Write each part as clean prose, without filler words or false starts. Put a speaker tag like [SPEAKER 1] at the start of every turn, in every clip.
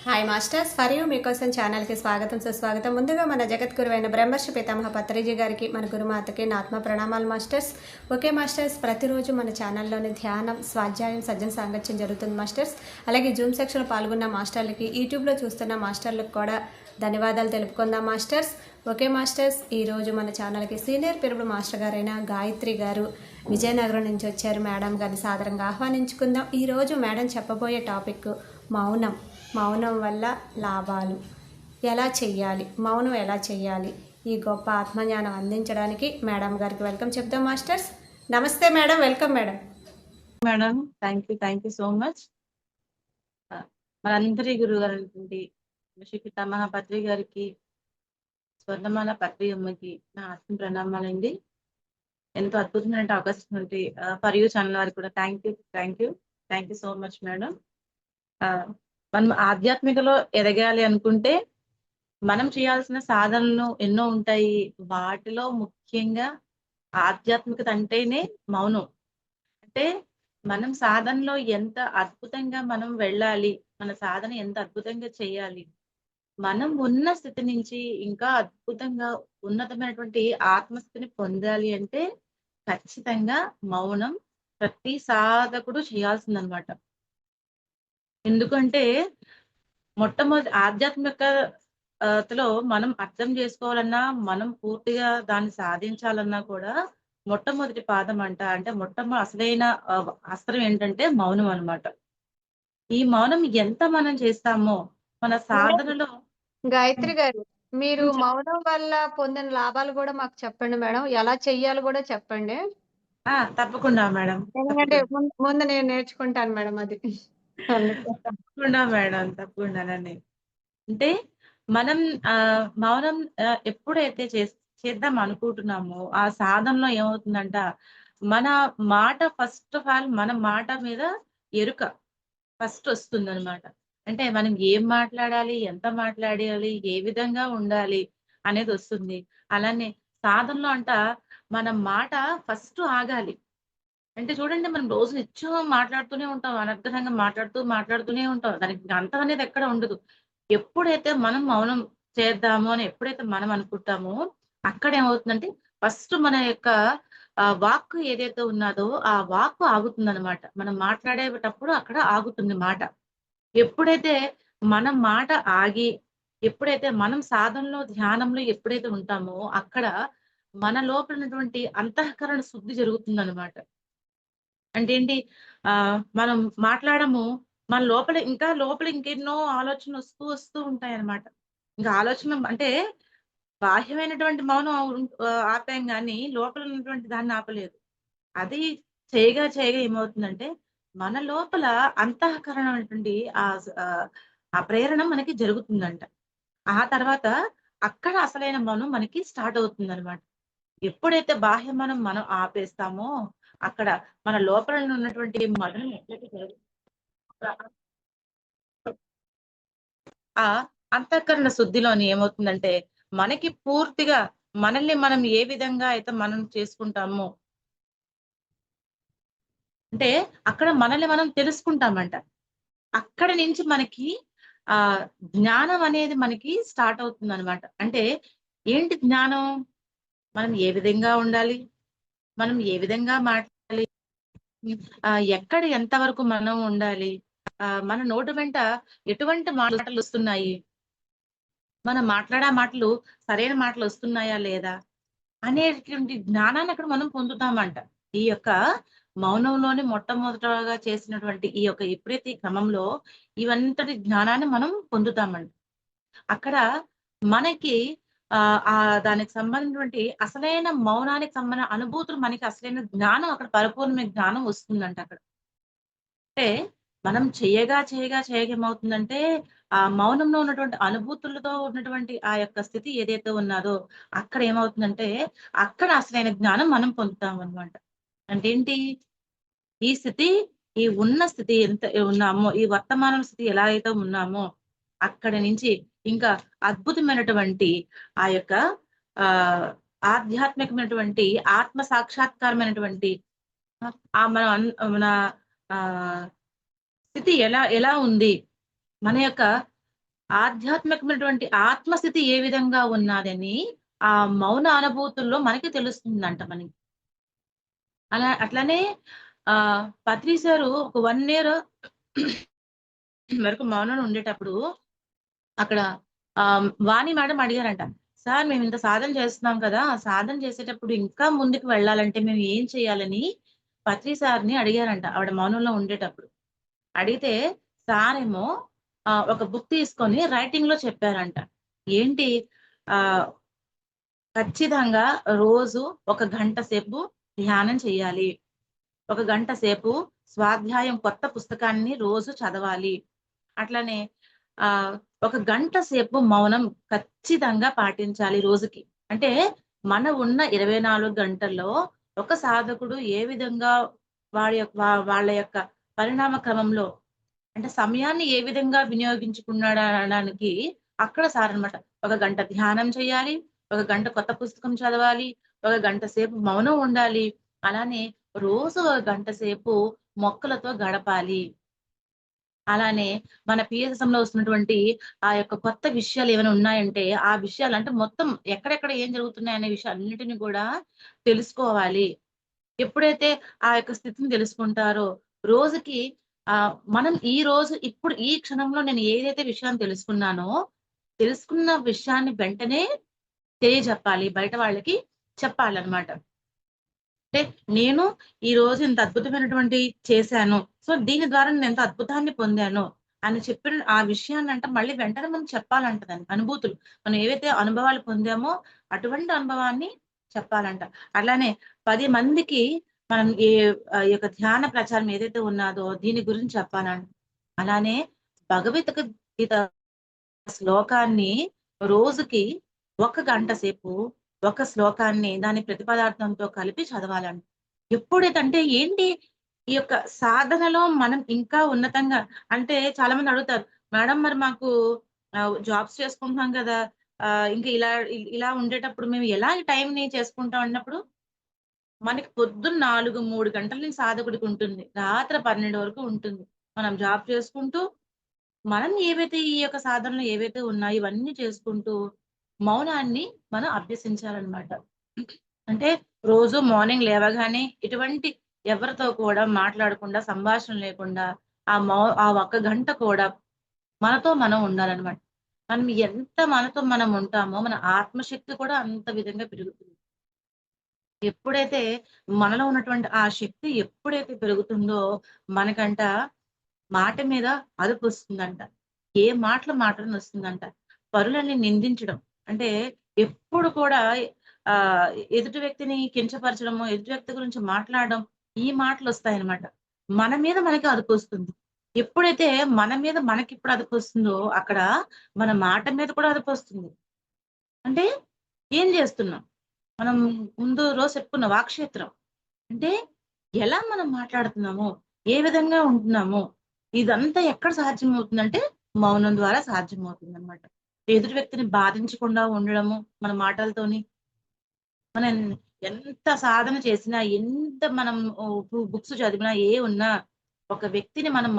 [SPEAKER 1] Hi masters, for you మీకోసం ఛానల్కి స్వాగతం సుస్వాగతం. ముందుగా మన జగద్గురువైన బ్రహ్మర్షి పితామహ పత్రిజీ గారికి, మన గురుమాతకి నా ఆత్మ ప్రణామాలు మాస్టర్స్. ఓకే మాస్టర్స్, ప్రతిరోజు మన ఛానల్లోని ధ్యానం, స్వాధ్యాయం, సజ్జన సాంగత్యం జరుగుతుంది మాస్టర్స్. అలాగే జూమ్ సెక్షన్లో పాల్గొన్న మాస్టర్లకి, యూట్యూబ్లో చూస్తున్న మాస్టర్లకు కూడా ధన్యవాదాలు తెలుపుకుందాం మాస్టర్స్. ఓకే మాస్టర్స్, ఈరోజు మన ఛానల్కి సీనియర్ పిరమిడ్ మాస్టర్ గారైన గాయత్రి గారు విజయనగరం నుంచి వచ్చారు. మేడం గారిని సాదరంగా ఆహ్వానించుకుందాం. ఈరోజు మేడం చెప్పబోయే టాపిక్ మౌనం. మౌనం వల్ల లాభాలు ఎలా చెయ్యాలి, మౌనం ఎలా చెయ్యాలి, ఈ గొప్ప ఆత్మజ్ఞానం అందించడానికి మేడం గారికి వెల్కమ్ చెప్దాం మాస్టర్స్. నమస్తే madam, welcome madam.
[SPEAKER 2] Madam, thank you so much. మనందరి గురువు గారు శ్రీ పితామహ పత్రి గారికి, స్వర్ణమాల పత్రి అమ్మకి నా ఆత్మ ప్రణామాలండి. ఎంతో అద్భుతమైన అవకాశం ఉంటే ఫర్ యూ ఛానల్ వారికి కూడా thank you so much madam. మనం ఆధ్యాత్మికలో ఎదగాలి అనుకుంటే మనం చేయాల్సిన సాధనలు ఎన్నో ఉంటాయి. వాటిలో ముఖ్యంగా ఆధ్యాత్మికత అంటేనే మౌనం. అంటే మనం సాధనలో ఎంత అద్భుతంగా మనం వెళ్ళాలి, మన సాధన ఎంత అద్భుతంగా చేయాలి, మనం ఉన్న స్థితి నుంచి ఇంకా అద్భుతంగా ఉన్నతమైనటువంటి ఆత్మస్థితిని పొందాలి అంటే ఖచ్చితంగా మౌనం ప్రతి సాధకుడు చేయాల్సిందనమాట. ఎందుకంటే మొట్టమొదటి ఆధ్యాత్మికతలో మనం అర్థం చేసుకోవాలన్నా, మనం పూర్తిగా దాన్ని సాధించాలన్నా కూడా మొట్టమొదటి పాదం అంటే అసలైన అస్త్రం ఏంటంటే మౌనం అన్నమాట. ఈ మౌనం ఎంత మనం చేస్తామో మన సాధనలో.
[SPEAKER 1] గాయత్రి గారు, మీరు మౌనం వల్ల పొందిన లాభాలు కూడా మాకు చెప్పండి మేడం. ఎలా చెయ్యాలో కూడా చెప్పండి.
[SPEAKER 2] తప్పకుండా మేడం,
[SPEAKER 1] ఎందుకంటే ముందు నేను నేర్చుకుంటాను మేడం అది.
[SPEAKER 2] తప్పకుండానండి. అంటే మనం మౌనం ఎప్పుడైతే చేద్దాం అనుకుంటున్నామో ఆ సాధనలో ఏమవుతుందంట, మన మాట ఫస్ట్ ఆఫ్ ఆల్ మన మాట మీద ఎరుక ఫస్ట్ వస్తుందన్నమాట. అంటే మనం ఏం మాట్లాడాలి, ఎంత మాట్లాడాలి, ఏ విధంగా ఉండాలి అనేది వస్తుంది. అలానే సాధనలో మన మాట ఫస్ట్ ఆగాలి. అంటే చూడండి, మనం రోజు నిత్యం మాట్లాడుతూనే ఉంటాం. అనర్థంగా మాట్లాడుతూనే ఉంటాం. దానికి అంతం అనేది ఎక్కడ ఉండదు. ఎప్పుడైతే మనం మౌనం చేద్దాము అని ఎప్పుడైతే మనం అనుకుంటామో అక్కడ ఏమవుతుందంటే ఫస్ట్ మన యొక్క వాక్కు ఏదైతే ఉన్నదో ఆ వాక్కు ఆగుతుందన్నమాట. మనం మాట్లాడేటప్పుడు అక్కడ ఆగుతుంది మాట. ఎప్పుడైతే మనం మాట ఆగి, ఎప్పుడైతే మనం సాధనలో, ధ్యానంలో ఎప్పుడైతే ఉంటామో అక్కడ మన లోపల ఉన్నటువంటి అంతఃకరణ శుద్ధి జరుగుతుందన్నమాట. అంటే ఏంటి, మనం మాట్లాడము, మన లోపల ఇంకెన్నో ఆలోచనలు వస్తూ ఉంటాయన్నమాట. ఇంకా ఆలోచన అంటే బాహ్యమైనటువంటి మౌనం ఆపాం గాని లోపల ఉన్నటువంటి దాన్ని ఆపలేదు. అది చేయగా ఏమవుతుందంటే మన లోపల అంతఃకరణ అనేటువంటి ఆ ప్రేరణ మనకి జరుగుతుందంట. ఆ తర్వాత అక్కడ అసలైన మౌనం మనకి స్టార్ట్ అవుతుందన్నమాట. ఎప్పుడైతే బాహ్య మనం ఆపేస్తామో అక్కడ మన లోపల ఉన్నటువంటి మదనం ఎట్లయితే ఆ అంతఃకరణ శుద్ధిలోని ఏమవుతుందంటే మనకి పూర్తిగా మనల్ని మనం ఏ విధంగా అయితే మనం చేసుకుంటామో అంటే అక్కడ మనల్ని మనం తెలుసుకుంటామంట. అక్కడ నుంచి మనకి ఆ జ్ఞానం అనేది మనకి స్టార్ట్ అవుతుంది అనమాట. అంటే ఏంటి జ్ఞానం? మనం ఏ విధంగా ఉండాలి, మనం ఏ విధంగా మాట్లాడాలి, ఎక్కడ ఎంతవరకు మనం ఉండాలి, మన నోటి వెంట ఎటువంటి మాటలు వస్తున్నాయి, మనం మాట్లాడే మాటలు సరైన మాటలు వస్తున్నాయా లేదా అనేటువంటి జ్ఞానాన్ని అక్కడ మనం పొందుతామంట. ఈ యొక్క మౌనంలోని మొట్టమొదటగా చేసినటువంటి ఈ యొక్క విపరీత క్రమంలో ఇవంతటి జ్ఞానాన్ని మనం పొందుతామంట. అక్కడ మనకి దానికి సంబంధించినటువంటి అసలైన మౌనానికి సంబంధించిన అనుభూతులు, మనకి అసలైన జ్ఞానం, అక్కడ పరిపూర్ణమైన జ్ఞానం వస్తుందంట అక్కడ. అంటే మనం చేయగా ఏమవుతుందంటే ఆ మౌనంలో ఉన్నటువంటి అనుభూతులతో ఉన్నటువంటి ఆ యొక్క స్థితి ఏదైతే ఉన్నదో అక్కడ ఏమవుతుందంటే అక్కడ అసలైన జ్ఞానం మనం పొందుతాం అనమాట. అంటే ఏంటి, ఈ స్థితి, ఈ ఉన్న స్థితి ఎంత ఉన్నామో, ఈ వర్తమాన స్థితి ఎలా అయితే ఉన్నామో అక్కడ నుంచి ఇంకా అద్భుతమైనటువంటి ఆ యొక్క ఆ ఆధ్యాత్మికమైనటువంటి ఆత్మ సాక్షాత్కారమైనటువంటి మన ఆ స్థితి ఎలా ఎలా ఉంది, మన యొక్క ఆధ్యాత్మికమైనటువంటి ఆత్మస్థితి ఏ విధంగా ఉన్నాదని ఆ మౌన అనుభూతుల్లో మనకి తెలుస్తుందంట మనకి. అట్లనే పత్రి సారు ఒక 1 ఇయర్ వరకు మౌనంలో ఉండేటప్పుడు అక్కడ వాణి మేడం అడిగారంట. "సార్ మేమింత సాధన చేస్తున్నాం కదా! ఆ సాధన చేసేటప్పుడు ఇంకా ముందుకు వెళ్ళాలంటే మేము ఏం చేయాలని?" పత్రి సార్‌ని అడిగారంట ఆవిడ మౌనంలో ఉండేటప్పుడు. అడిగితే సారేమో ఒక బుక్ తీసుకొని రైటింగ్‌లో చెప్పారంట. ఏంటి ఆహ్, ఖచ్చితంగా రోజు ఒక గంట సేపు ధ్యానం చేయాలి. ఒక గంట సేపు స్వాధ్యాయం కొత్త పుస్తకాన్ని రోజు చదవాలి. అట్లనే ఆహ్, ఒక గంట సేపు మౌనం ఖచ్చితంగా పాటించాలి రోజుకి. అంటే మన ఉన్న 24 గంటల్లో ఒక సాధకుడు ఏ విధంగా వాళ్ళ యొక్క పరిణామ క్రమంలో అంటే సమయాన్ని ఏ విధంగా వినియోగించుకున్నాడనడానికి అక్కడ సారనమాట. ఒక గంట ధ్యానం చేయాలి. ఒక గంట కొత్త పుస్తకం చదవాలి. ఒక గంట సేపు మౌనం ఉండాలి. అలానే రోజు ఒక గంట సేపు మొక్కలతో గడపాలి. అలానే మన పిఎస్ఎంలో వస్తున్నటువంటి ఆ యొక్క కొత్త విషయాలు ఏమైనా ఉన్నాయంటే, ఆ విషయాలు అంటే మొత్తం ఎక్కడెక్కడ ఏం జరుగుతున్నాయనే విషయాలన్నిటిని కూడా తెలుసుకోవాలి. ఎప్పుడైతే ఆ యొక్క స్థితిని తెలుసుకుంటారో, రోజుకి మనం ఈ రోజు ఇప్పుడు ఈ క్షణంలో నేను ఏదైతే విషయాన్ని తెలుసుకున్నానో, తెలుసుకున్న విషయాన్ని వెంటనే తెలియజెప్పాలి. బయట వాళ్ళకి చెప్పాలన్నమాట. అంటే నేను ఈరోజు ఇంత అద్భుతమైనటువంటి చేశాను. సో, దీని ద్వారా నేనెంత అద్భుతాన్ని పొందాను అని చెప్పిన ఆ విషయాన్నంట మళ్ళీ వెంటనే మనం చెప్పాలంట దాన్ని. అనుభూతులు. మనం ఏవైతే అనుభవాలు పొందామో అటువంటి అనుభవాన్ని చెప్పాలంట. అట్లానే 10 మందికి మనం ఈ యొక్క ధ్యాన ప్రచారం ఏదైతే ఉన్నాదో దీని గురించి చెప్పాలంట. అలానే భగవద్గీత శ్లోకాన్ని రోజుకి ఒక గంట సేపు ఒక శ్లోకాన్ని దాని ప్రతిపదార్థంతో కలిపి చదవాలంట. ఎప్పుడైతే ఏంటి ఈ యొక్క సాధనలో మనం ఇంకా ఉన్నతంగా అంటే చాలా మంది అడుగుతారు. మేడం మరి మాకు జాబ్స్ చేసుకుంటున్నాం కదా! ఇంకా ఇలా ఉండేటప్పుడు మేము ఎలా ఈ టైంని చేసుకుంటాం అన్నప్పుడు మనకి పొద్దున్న 4, 3 గంటల నుంచి సాధకుడికి ఉంటుంది. రాత్రి 12 వరకు ఉంటుంది. మనం జాబ్ చేసుకుంటూ మనం ఏవైతే ఈ యొక్క సాధనలు ఏవైతే ఉన్నాయో ఇవన్నీ చేసుకుంటూ మౌనాన్ని మనం అభ్యసించాలన్నమాట. అంటే రోజు మార్నింగ్ లేవగానే ఎటువంటి ఎవరితో కూడా మాట్లాడకుండా, సంభాషణ లేకుండా ఆ ఒక్క గంట కూడా మనతో మనం ఉండాలన్నమాట. మనం ఎంత మనతో మనం ఉంటామో మన ఆత్మశక్తి కూడా అంత విధంగా పెరుగుతుంది. ఎప్పుడైతే మనలో ఉన్నటువంటి ఆ శక్తి ఎప్పుడైతే పెరుగుతుందో మనకంట మాట మీద అదుపొస్తుందంట. ఏ మాటలు మాటలనొస్తుందంట. పరులని నిందించడం. అంటే ఎప్పుడు కూడా ఆహ్, ఎదుటి వ్యక్తిని కించపరచడము, ఎదుటి వ్యక్తి గురించి మాట్లాడడం, ఈ మాటలొస్తాయన్నమాట. మన మీద మనకి అదుపొస్తుంది. ఎప్పుడైతే మన మీద మనకిప్పుడు అదుపొస్తుందో, అక్కడ మన మాట మీద కూడా అదుపొస్తుంది. అంటే ఏం జేస్తున్నాం? మనం ముందు రోజు చెప్పుకున్న వాక్క్షేత్రం. అంటే ఎలా మనం మాట్లాడుతున్నామో, ఏ విధంగా ఉంటున్నామో, ఇదంతా ఎక్కడ సాధ్యమవుతుందంటే, మౌనం ద్వారా సాధ్యమవుతుందనమాట. ఎదుటి వ్యక్తిని బాధించకుండా ఉండడము మన మాటలతోని. మనం ఎంత సాధన చేసినా, ఎంత మనం బుక్స్ చదివినా, ఉన్నా ఒక వ్యక్తిని మనం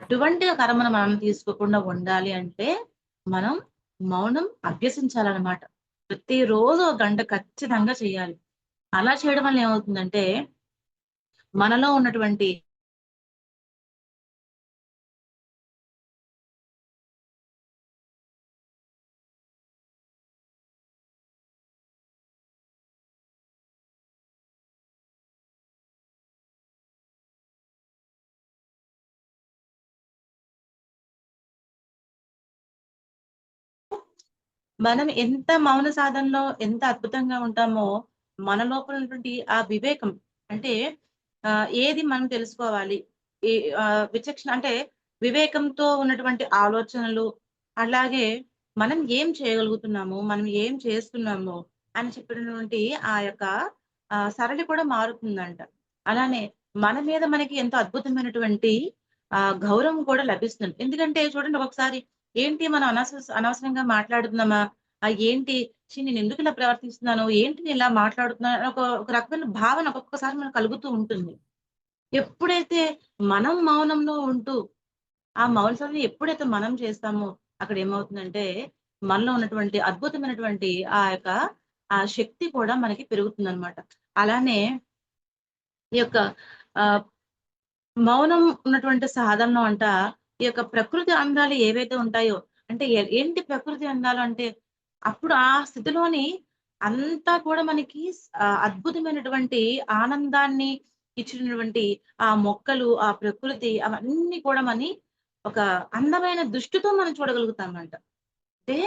[SPEAKER 2] అటువంటి కర్మను మనం తీసుకోకుండా ఉండాలి అంటే, మనం మౌనం అభ్యసించాలనమాట. ప్రతిరోజు ఒక గంట ఖచ్చితంగా చేయాలి. అలా చేయడం వల్ల ఏమవుతుందంటే, మనలో ఉన్నటువంటి మనం ఎంత మౌన సాధనలో ఎంత అద్భుతంగా ఉంటామో, మన లోపల ఉన్నటువంటి ఆ వివేకం అంటే ఏది మనం తెలుసుకోవాలి. ఈ విచక్షణ అంటే వివేకంతో ఉన్నటువంటి ఆలోచనలు, అలాగే మనం ఏం చేయగలుగుతున్నాము, మనం ఏం చేస్తున్నాము అని చెప్పినటువంటి ఆ యొక్క సరళి కూడా మారుతుందంట. అలానే మన మీద మనకి ఎంతో అద్భుతమైనటువంటి గౌరవం కూడా లభిస్తుంది. ఎందుకంటే చూడండి ఒక్కొక్కసారి ఏంటి మనం అనవసరంగా మాట్లాడుతున్నామా? ఏంటి నేనెందుకు ఇలా ప్రవర్తిస్తున్నాను? ఏంటి నేనిలా మాట్లాడుతున్నాను? ఒక ఒక రకమైన భావన ఒక్కొక్కసారి మనకు కలుగుతూ ఉంటుంది. ఎప్పుడైతే మనం మౌనంలో ఉంటూ, ఆ మౌన సాధన ఎప్పుడైతే మనం చేస్తామో, అక్కడ ఏమవుతుందంటే, మనలో ఉన్నటువంటి అద్భుతమైనటువంటి ఆ యొక్క ఆ శక్తి కూడా మనకి పెరుగుతుందనమాట. అలానే ఈ యొక్క ఆహ్, మౌనం ఉన్నటువంటి సాధనలో ఈ యొక్క ప్రకృతి అందాలు ఏవైతే ఉంటాయో, అంటే ఏంటి ప్రకృతి అందాలు అంటే, అప్పుడు ఆ స్థితిలోని అంతా కూడా మనకి అద్భుతమైనటువంటి ఆనందాన్ని ఇచ్చినటువంటి ఆ మొక్కలు, ఆ ప్రకృతి అవన్నీ కూడా ఒక అందమైన దృష్టితో మనం చూడగలుగుతామంట. అంటే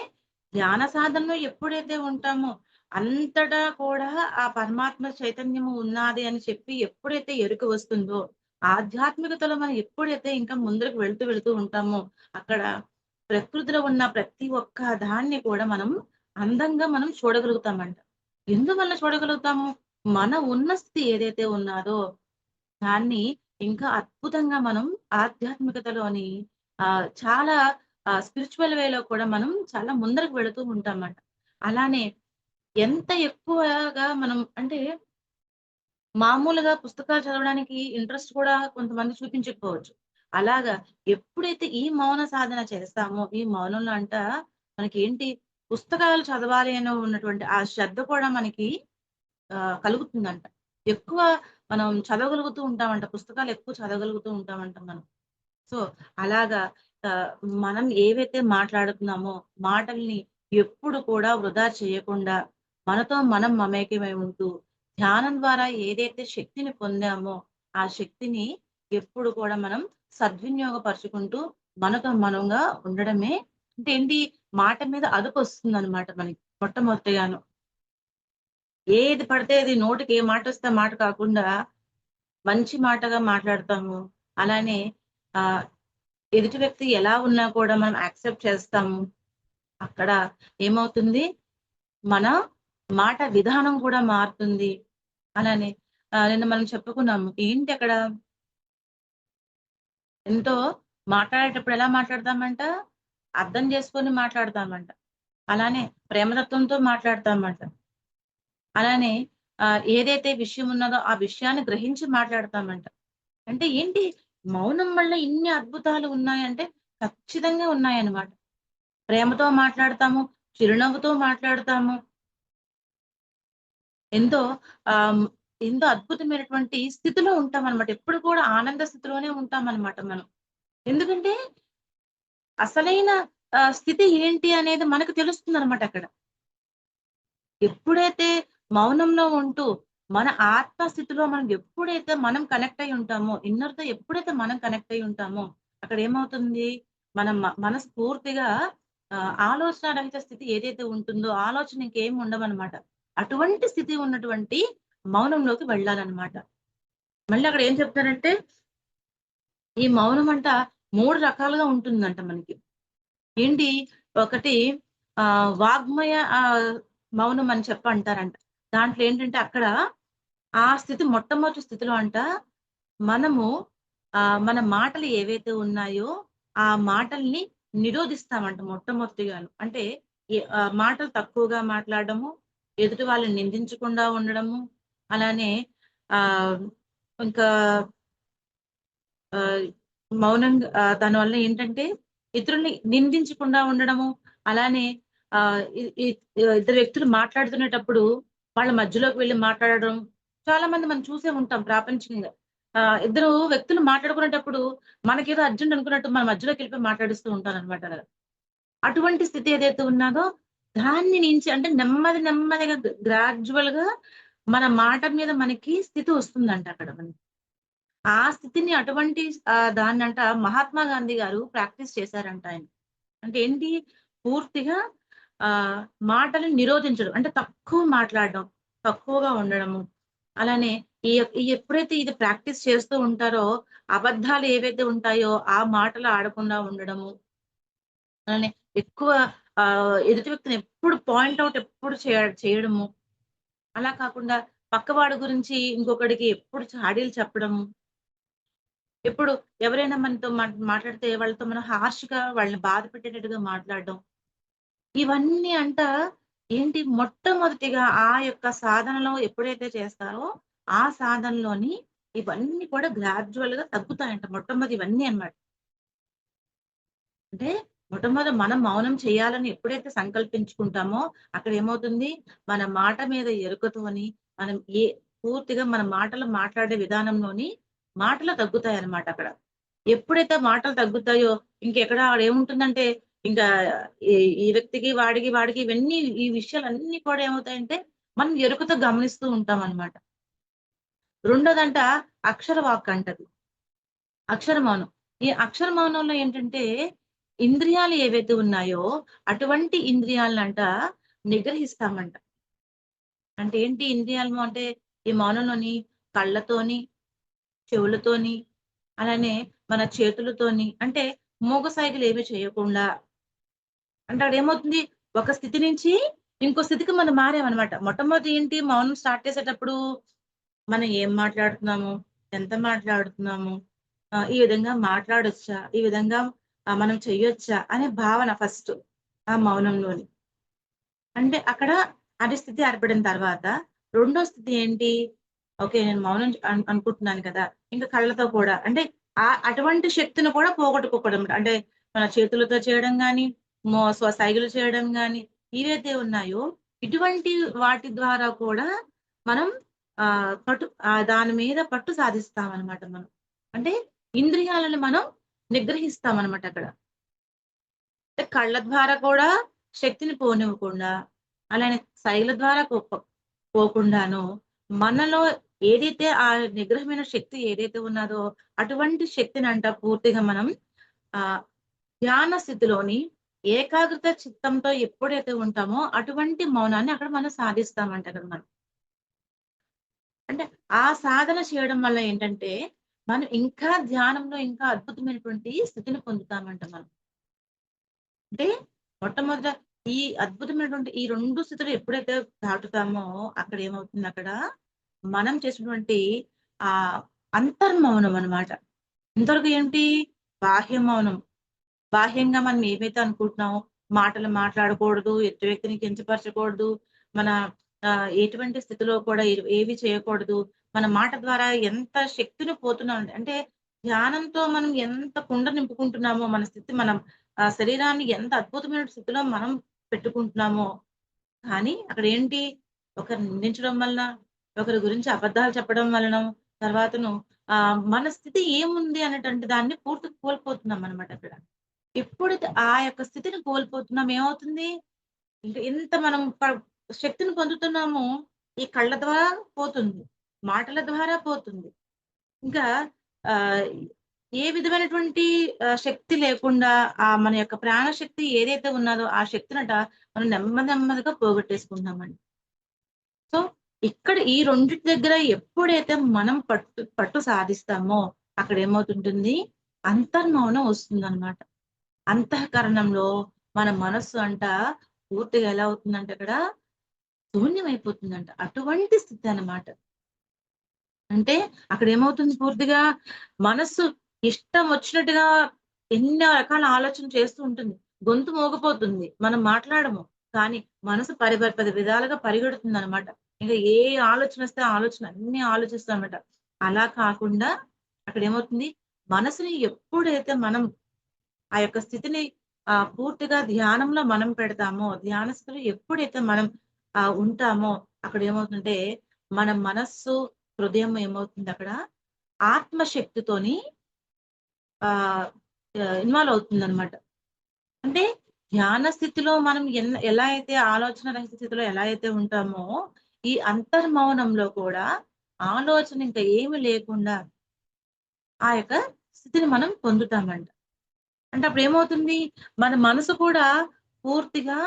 [SPEAKER 2] ధ్యాన సాధనలో ఎప్పుడైతే ఉంటామో, అంతటా కూడా ఆ పరమాత్మ చైతన్యము ఉన్నాది అని చెప్పి ఎప్పుడైతే ఎరుక వస్తుందో, ఆధ్యాత్మికతలో మనం ఎప్పుడైతే ఇంకా ముందరకు వెళ్తూ వెళ్తూ ఉంటామో, అక్కడ ప్రకృతిలో ఉన్న ప్రతి ఒక్క దాన్ని కూడా మనం అందంగా చూడగలుగుతామంట. ఎందువల్ల చూడగలుగుతాము? మన ఉన్న స్థితి ఏదైతే ఉన్నాదో, దాన్ని ఇంకా అద్భుతంగా మనం ఆధ్యాత్మికతలోని చాలా స్పిరిచ్యువల్ వేలో కూడా మనం చాలా ముందరకు వెళుతూ ఉంటామట. అలానే ఎంత ఎక్కువగా మనం అంటే మామూలుగా పుస్తకాలు చదవడానికి ఇంట్రెస్ట్ కూడా కొంతమంది చూపించకపోవచ్చు. అలాగా ఎప్పుడైతే ఈ మౌన సాధన చేస్తామో, ఈ మౌనంలో మనకేంటి పుస్తకాలు చదవాలి అని ఉన్నటువంటి ఆ శ్రద్ధ కూడా మనకి కలుగుతుందంట. ఎక్కువ మనం చదవగలుగుతూ ఉంటామంట. పుస్తకాలు ఎక్కువ చదవగలుగుతూ ఉంటామంట మనం. సో, అలాగా ఆహ్, మనం ఏవైతే మాట్లాడుతున్నామో, మాటల్ని ఎప్పుడు కూడా వృధా చేయకుండా, మనతో మనం మమేకమై ఉంటూ, ధ్యానం ద్వారా ఏదైతే శక్తిని పొందామో, ఆ శక్తిని ఎప్పుడు కూడా మనం సద్వినియోగపరుచుకుంటూ, మనతో మనంగా ఉండడమే అంటే ఏంటి, మాట మీద అదుపొస్తుందనమాట మనకి మొట్టమొదటిగాను. ఏది పడితే అది నోటికి ఏ మాటొస్తే ఆ మాట కాకుండా, మంచి మాటగా మాట్లాడతాము. అలానే ఆహ్, ఎదుటి వ్యక్తి ఎలా ఉన్నా కూడా మనం యాక్సెప్ట్ చేస్తాము. అక్కడ ఏమవుతుంది, మన మాట విధానం కూడా మారుతుంది. అలానే నిన్న మనం చెప్పుకున్నాము. ఏంటి అక్కడ ఎంతో మాట్లాడేటప్పుడు ఎలా మాట్లాడతామంట, అర్థం చేసుకొని మాట్లాడతామంట. అలానే ప్రేమతత్వంతో మాట్లాడతామంట. అలానే ఏదైతే విషయం ఉన్నదో ఆ విషయాన్ని గ్రహించి మాట్లాడతామంట. అంటే ఏంటి మౌనం వల్ల ఇన్ని అద్భుతాలు ఉన్నాయంటే ఖచ్చితంగా ఉన్నాయన్నమాట. ప్రేమతో మాట్లాడతాము, చిరునవ్వుతో మాట్లాడతాము. ఎంతో ఆహ్, ఎంతో అద్భుతమైనటువంటి స్థితిలో ఉంటామనమాట. ఎప్పుడు కూడా ఆనంద స్థితిలోనే ఉంటామనమాట మనం. ఎందుకంటే అసలైన స్థితి ఏంటి అనేది మనకు తెలుస్తుందనమాట అక్కడ. ఎప్పుడైతే మౌనంలో ఉంటూ, మన ఆత్మ స్థితిలో మనం కనెక్ట్ అయ్యి ఉంటామో, ఇన్నర్‌తో ఎప్పుడైతే మనం కనెక్ట్ అయ్యి ఉంటామో, అక్కడ ఏమవుతుంది, మన మనసు పూర్తిగా ఆలోచన రహిత స్థితి ఏదైతే ఉంటుందో, ఆలోచన ఇంకేమి ఉండవనమాట. అటువంటి స్థితి ఉన్నటువంటి మౌనంలోకి వెళ్ళాలనమాట. మళ్ళీ అక్కడ ఏం చెప్తారంటే, ఈ మౌనం 3 రకాలుగా ఉంటుందంట మనకి. ఏంటి ఒకటి వాగ్మయ మౌనం అని అంటారంట. దాంట్లో ఏంటంటే అక్కడ ఆ స్థితి మొట్టమొదటి స్థితిలో మనము మన మాటలు ఏవైతే ఉన్నాయో, ఆ మాటల్ని నిరోధిస్తామంట మొట్టమొదటిగాను. అంటే మాటలు తక్కువగా మాట్లాడడము, ఎదుటి వాళ్ళని నిందించకుండా ఉండడము, అలానే ఆహ్, ఇంకా ఆహ్, మౌనంగా దానివల్ల ఏంటంటే, ఇతరుల్ని నిందించకుండా ఉండడము, అలానే ఆహ్, ఇ ఇ ఇద్దరు వ్యక్తులు మాట్లాడుతునేటప్పుడు వాళ్ళ మధ్యలోకి వెళ్లి మాట్లాడడం. చాలా మంది మనం చూసే ఉంటాం ప్రాపంచికంగా. ఇద్దరు వ్యక్తులు మాట్లాడుకునేటప్పుడు మనకేదో అర్జెంట్ అనుకున్నట్టు మన మధ్యలోకెళ్ళిపోయి మాట్లాడిస్తూ ఉంటారనమాట అలాగా. అటువంటి స్థితి ఏదైతే ఉన్నాదో, దాన్ని నుంచి అంటే నెమ్మది నెమ్మదిగా గ్రాడ్యుయల్‌గా మన మాట మీద మనకి స్థితి వస్తుందంట అక్కడ మనకి. ఆ స్థితిని అటువంటి దాన్నంట మహాత్మా గాంధీ గారు ప్రాక్టీస్ చేశారంట ఆయన. అంటే ఏంటి? పూర్తిగా ఆహ్, మాటలను నిరోధించడం. అంటే తక్కువ మాట్లాడడం, తక్కువగా ఉండడము. అలానే ఎప్పుడైతే ఇది ప్రాక్టీస్ చేస్తూ ఉంటారో, అబద్ధాలు ఏవైతే ఉంటాయో, ఆ మాటలు ఆడకుండా ఉండడము. అలానే ఎక్కువ ఎదుటి వ్యక్తిని ఎప్పుడు పాయింట్ ఔట్ ఎప్పుడు చేయడము. అలా కాకుండా పక్కవాడి గురించి ఇంకొకడికి ఎప్పుడు చాడీలు చెప్పడము. ఎప్పుడు ఎవరైనా మనతో మాట్లాడితే వాళ్ళతో మనం హార్ష్‌గా వాళ్ళని బాధ పెట్టేటట్టుగా మాట్లాడడం. ఇవన్నీ ఏంటి మొట్టమొదటిగా ఆ యొక్క సాధనలో ఎప్పుడైతే చేస్తారో, ఆ సాధనలోని ఇవన్నీ కూడా గ్రాడ్యువల్ గా తగ్గుతాయంట. మొట్టమొదటి ఇవన్నీ అన్నమాట. అంటే మొట్టమొదట మనం మౌనం చేయాలని ఎప్పుడైతే సంకల్పించుకుంటామో అక్కడ ఏమవుతుంది, మన మాట మీద ఎరుకతోని మనం పూర్తిగా మన మాటలు మాట్లాడే విధానంలోని మాటలు తగ్గుతాయన్నమాట అక్కడ. ఎప్పుడైతే మాటలు తగ్గుతాయో ఇంకెక్కడ ఆడేముంటుందంటే ఇంకా ఈ ఈ వ్యక్తికి, వాడికి ఇవన్నీ ఈ విషయాలన్నీ కూడా ఏమవుతాయంటే మనం ఎరుకతో గమనిస్తూ ఉంటామన్నమాట. రెండోదంట అక్షర వాక్ అంటది. అక్షర మౌనం. ఈ అక్షర మౌనంలో ఏంటంటే, ఇంద్రియాలు ఏవైతే ఉన్నాయో, అటువంటి ఇంద్రియాలనంట నిగ్రహిస్తామంట. అంటే ఏంటి ఇంద్రియాలు అంటే, ఈ మౌనంలోని కళ్ళతోని, చెవులతోని, అలానే మన చేతులతోని అంటే మూగ సైగలేవి చేయకుండా అంటే అదేమవుతుంది, ఒక స్థితి నుంచి ఇంకో స్థితికి మనం మారామనమాట. మొట్టమొదటి ఏంటి మౌనం స్టార్ట్ చేసేటప్పుడు, మనం ఏం మాట్లాడుతున్నాము? ఎంత మాట్లాడుతున్నాము? ఈ విధంగా మాట్లాడొచ్చా? ఈ విధంగా మనం చెయ్యొచ్చా? అనే భావన ఫస్ట్ ఆ మౌనంలోని. అంటే అక్కడ అది స్థితి ఏర్పడిన తర్వాత, రెండో స్థితి ఏంటి? ఓకే. నేను మౌనం అనుకుంటున్నాను కదా! ఇంకా కళ్ళతో కూడా అంటే అటువంటి శక్తిని కూడా పోగొట్టుకోకూడదు. అంటే మన చేతులతో చేయడం గాని, సైగలు చేయడం గాని, ఏవైతే ఉన్నాయో ఇటువంటి వాటి ద్వారా కూడా మనం దాని మీద పట్టు సాధిస్తామనమాట మనం. అంటే ఇంద్రియాలను మనం నిగ్రహిస్తామనమాట అక్కడ. అంటే కళ్ళ ద్వారా కూడా శక్తిని పోనివ్వకుండా, అలానే సైగల ద్వారా పోకుండాను, మనలో ఏదైతే ఆ నిగ్రహమైన శక్తి ఏదైతే ఉన్నదో, అటువంటి శక్తినంట పూర్తిగా మనం ఆహ్, ధ్యాన స్థితిలోని ఏకాగ్రత చిత్తంతో ఎప్పుడైతే ఉంటామో, అటువంటి మౌనాన్ని అక్కడ మనం సాధిస్తామంట కదా మనం. అంటే ఆ సాధన చేయడం వల్ల ఏంటంటే, మనం ఇంకా ధ్యానంలో ఇంకా అద్భుతమైనటువంటి స్థితిని పొందుతామంట మనం. అంటే మొట్టమొదట ఈ అద్భుతమైనటువంటి ఈ 2 స్థితులు ఎప్పుడైతే దాటుతామో అక్కడ ఏమవుతుందక్కడ, మనం చేసినటువంటి ఆహ్, అంతర్మౌనం అన్నమాట. ఇంతవరకు ఏంటి? బాహ్య మౌనం. బాహ్యంగా మనం ఏవైతే అనుకుంటున్నామో, మాటలు మాట్లాడకూడదు, ఎదుటి వ్యక్తిని కించపరచకూడదు, మన ఎటువంటి స్థితిలో కూడా ఏవి చేయకూడదు. మన మాట ద్వారా ఎంత శక్తిని పోతున్నాం అంటే ధ్యానంతో మనం ఎంత కుండ నింపుకుంటున్నామో, మన స్థితి మనం శరీరాన్ని ఎంత అద్భుతమైన స్థితిలో మనం పెట్టుకుంటున్నామో, కానీ అక్కడేంటి ఒకరిని నిందించడం వలన, ఒకరి గురించి అబద్ధాలు చెప్పడం వలన, తర్వాతను మన స్థితి ఏముంది అనేటువంటి దాన్ని పూర్తిగా కోల్పోతున్నామనమాట అక్కడ. ఎప్పుడైతే ఆ యొక్క స్థితిని కోల్పోతున్నామో ఏమవుతుంది? ఇంక ఎంత మనం శక్తిని పొందుతున్నామో, ఈ కళ్ళ ద్వారా పోతుంది. మాటల ద్వారా పోతుంది. ఇంకా ఆహ్, ఏ విధమైనటువంటి శక్తి లేకుండా మన యొక్క ప్రాణశక్తి ఏదైతే ఉన్నదో ఆ శక్తినట మనం నెమ్మదిగా పోగొట్టేసుకుంటున్నామండి. సో, ఇక్కడ ఈ రెండిటి దగ్గర ఎప్పుడైతే మనం పట్టు సాధిస్తామో అక్కడేమవుతుంటుంది? అంతర్మౌనం వస్తుందనమాట. అంతఃకరణంలో మన మనస్సు అంట పూర్తిగా ఎలా అవుతుందంటే అక్కడ శూన్యమైపోతుందంట. అటువంటి స్థితి అన్నమాట. అంటే అక్కడేమవుతుంది పూర్తిగా మనస్సు ఇష్టం వచ్చినట్టుగా ఎన్నో రకాల ఆలోచనలు చేస్తూ ఉంటుంది. గొంతు మోగపోతుంది. మనం మాట్లాడము. కానీ మనసు 10 విధాలుగా పరిగెడుతుందనమాట. ఇంక ఏ ఆలోచనొస్తే ఆ ఆలోచన అన్నీ ఆలోచిస్తామట. అలా కాకుండా అక్కడేమవుతుంది మనసుని ఎప్పుడైతే మనం ఆ యొక్క స్థితిని పూర్తిగా ధ్యానంలో మనం పెడతామో, ధ్యాన స్థితిలో ఎప్పుడైతే మనం ఉంటామో అక్కడేమవుతుందంటే, మన మనస్సు, హృదయం ఏమవుతుందక్కడ ఆత్మశక్తితోని ఆహ్, ఇన్వాల్వ్ అవుతుందనమాట. అంటే ధ్యాన స్థితిలో మనం ఎలా అయితే ఆలోచన రహిత స్థితిలో ఎలా అయితే ఉంటామో, ఈ అంతర్మౌనంలో కూడా ఆలోచన ఇంకా ఏమి లేకుండా ఆ యొక్క స్థితిని మనం పొందుతామంట. అంటే అప్పుడేమవుతుంది, మన మనసు కూడా పూర్తిగా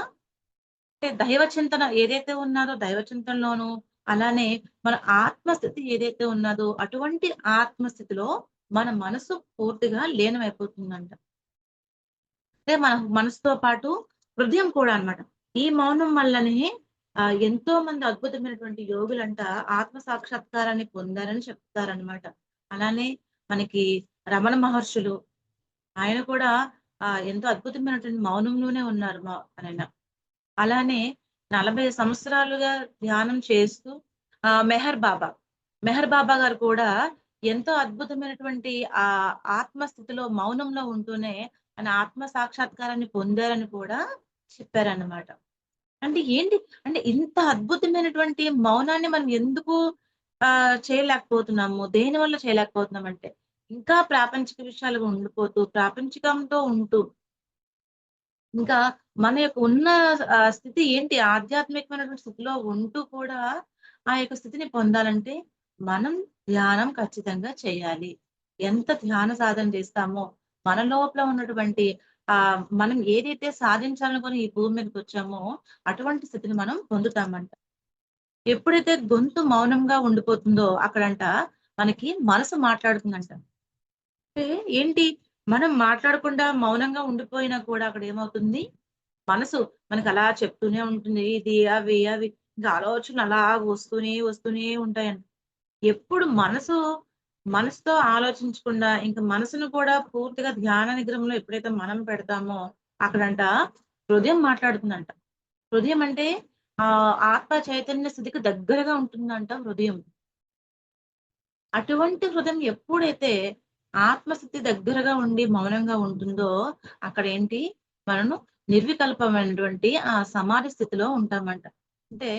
[SPEAKER 2] అంటే దైవ చింతన ఏదైతే ఉన్నాదో దైవ చింతనలోను, అలానే మన ఆత్మస్థితి ఏదైతే ఉన్నదో అటువంటి ఆత్మస్థితిలో మన మనసు పూర్తిగా లీనమైపోతుందంట. అంటే మన మనసుతో పాటు హృదయం కూడా అన్నమాట. ఈ మౌనం వల్లనే ఎంతో మంది అద్భుతమైనటువంటి యోగులంట ఆత్మ సాక్షాత్కారాన్ని పొందారని చెప్తారనమాట. అలానే మనకి రమణ మహర్షులు ఆయన కూడా ఎంతో అద్భుతమైనటువంటి మౌనంలోనే ఉన్నారు ఆయన. అలానే 40 సంవత్సరాలుగా ధ్యానం చేస్తూ మెహర్ బాబా గారు కూడా ఎంతో అద్భుతమైనటువంటి ఆ ఆత్మస్థితిలో మౌనంలో ఉంటూనే ఆయన ఆత్మ సాక్షాత్కారాన్ని పొందారని కూడా చెప్పారన్నమాట. అంటే ఏంటి? అంటే ఇంత అద్భుతమైనటువంటి మౌనాన్ని మనం ఎందుకు చేయలేకపోతున్నాము? దేనివల్ల చేయలేకపోతున్నామంటే, ఇంకా ప్రాపంచిక విషయాలుగా ఉండిపోతూ, ప్రాపంచికంతో ఉంటూ, ఇంకా మన యొక్క ఉన్న స్థితి ఏంటి? ఆధ్యాత్మికమైనటువంటి స్థితిలో ఉంటూ కూడా, ఆ యొక్క స్థితిని పొందాలంటే, మనం ధ్యానం ఖచ్చితంగా చేయాలి. ఎంత ధ్యాన సాధన చేస్తామో, మన లోపల ఉన్నటువంటి మనం ఏదైతే సాధించాలనుకుని ఈ భూమి మీదకొచ్చామో, అటువంటి స్థితిని మనం పొందుతామంట. ఎప్పుడైతే గొంతు మౌనంగా ఉండిపోతుందో అక్కడంట, మనకి మనసు మాట్లాడుతుందంట. అంటే ఏంటి? మనం మాట్లాడకుండా మౌనంగా ఉండిపోయినా కూడా అక్కడేమవుతుంది? మనసు మనకలా చెప్తూనే ఉంటుంది. ఇది, అవి, అవి ఇంకా ఆలోచనలు అలా వస్తూనే ఉంటాయంట. ఎప్పుడు మనసుతో ఆలోచించకుండా ఇంక మనసును కూడా పూర్తిగా ధ్యాన నిగ్రహంలో ఎప్పుడైతే మనం పెడతామో అక్కడంట హృదయం మాట్లాడుతుందంట. హృదయం అంటే ఆత్మ చైతన్య స్థితికి దగ్గరగా ఉంటుందంట హృదయం. అటువంటి హృదయం ఎప్పుడైతే ఆత్మస్థితి దగ్గరగా ఉండి మౌనంగా ఉంటుందో అక్కడేంటి మనము నిర్వికల్పమైనటువంటి ఆ సమాధి స్థితిలో ఉంటామంట. అంటే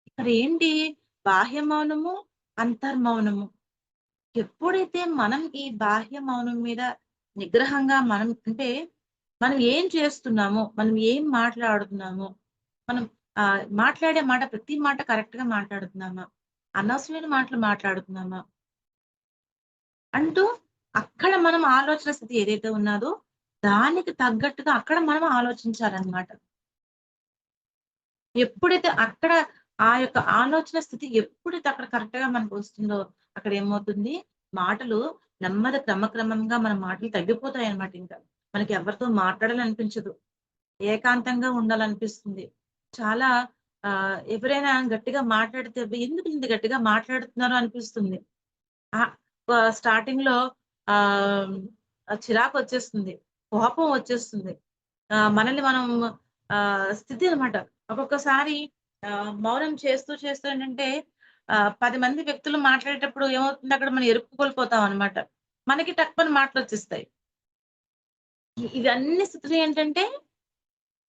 [SPEAKER 2] ఇక్కడ ఏంటి బాహ్య మౌనము, అంతర్మౌనము. ఎప్పుడైతే మనం ఈ బాహ్య మౌనం మీద నిగ్రహంగా అంటే మనం ఏం చేస్తున్నామో, మనం ఏం మాట్లాడుతున్నామో, మనం మాట్లాడే మాట ప్రతి మాట కరెక్ట్‌గా మాట్లాడుతున్నామా? అనవసరమైన మాటలు మాట్లాడుతున్నామా? అంటూ అక్కడ మనం ఆలోచన స్థితి ఏదైతే ఉన్నాదో, దానికి తగ్గట్టుగా అక్కడ మనం ఆలోచించాలన్నమాట. ఎప్పుడైతే అక్కడ ఆ యొక్క ఆలోచన స్థితి ఎప్పుడైతే అక్కడ కరెక్ట్‌గా మనకొస్తుందో, అక్కడ ఏమవుతుంది, మాటలు క్రమక్రమంగా మన మాటలు తగ్గిపోతాయన్నమాట ఇంకా. మనకి ఎవరితో మాట్లాడాలనిపించదు. ఏకాంతంగా ఉండాలనిపిస్తుంది. చాలా ఎవరైనా గట్టిగా మాట్లాడితే, "అబ్బా! ఎందుకు ఇంత గట్టిగా మాట్లాడుతున్నారు" అనిపిస్తుంది. ఆహ్, స్టార్టింగ్‌లో ఆహ్, చిరాకొచ్చేస్తుంది. కోపం వచ్చేస్తుంది. మనల్ని మనం స్థితి అన్నమాట. ఒక్కొక్కసారి మౌనం చేస్తూ ఏంటంటే 10 మంది వ్యక్తులు మాట్లాడేటప్పుడు ఏమవుతుంది అక్కడ మనం ఎరుపు కోల్పోతాం అన్నమాట. మనకి టక్కుమని మాటలొచ్చేస్తాయి. ఇవన్నీ స్థితులు ఏంటంటే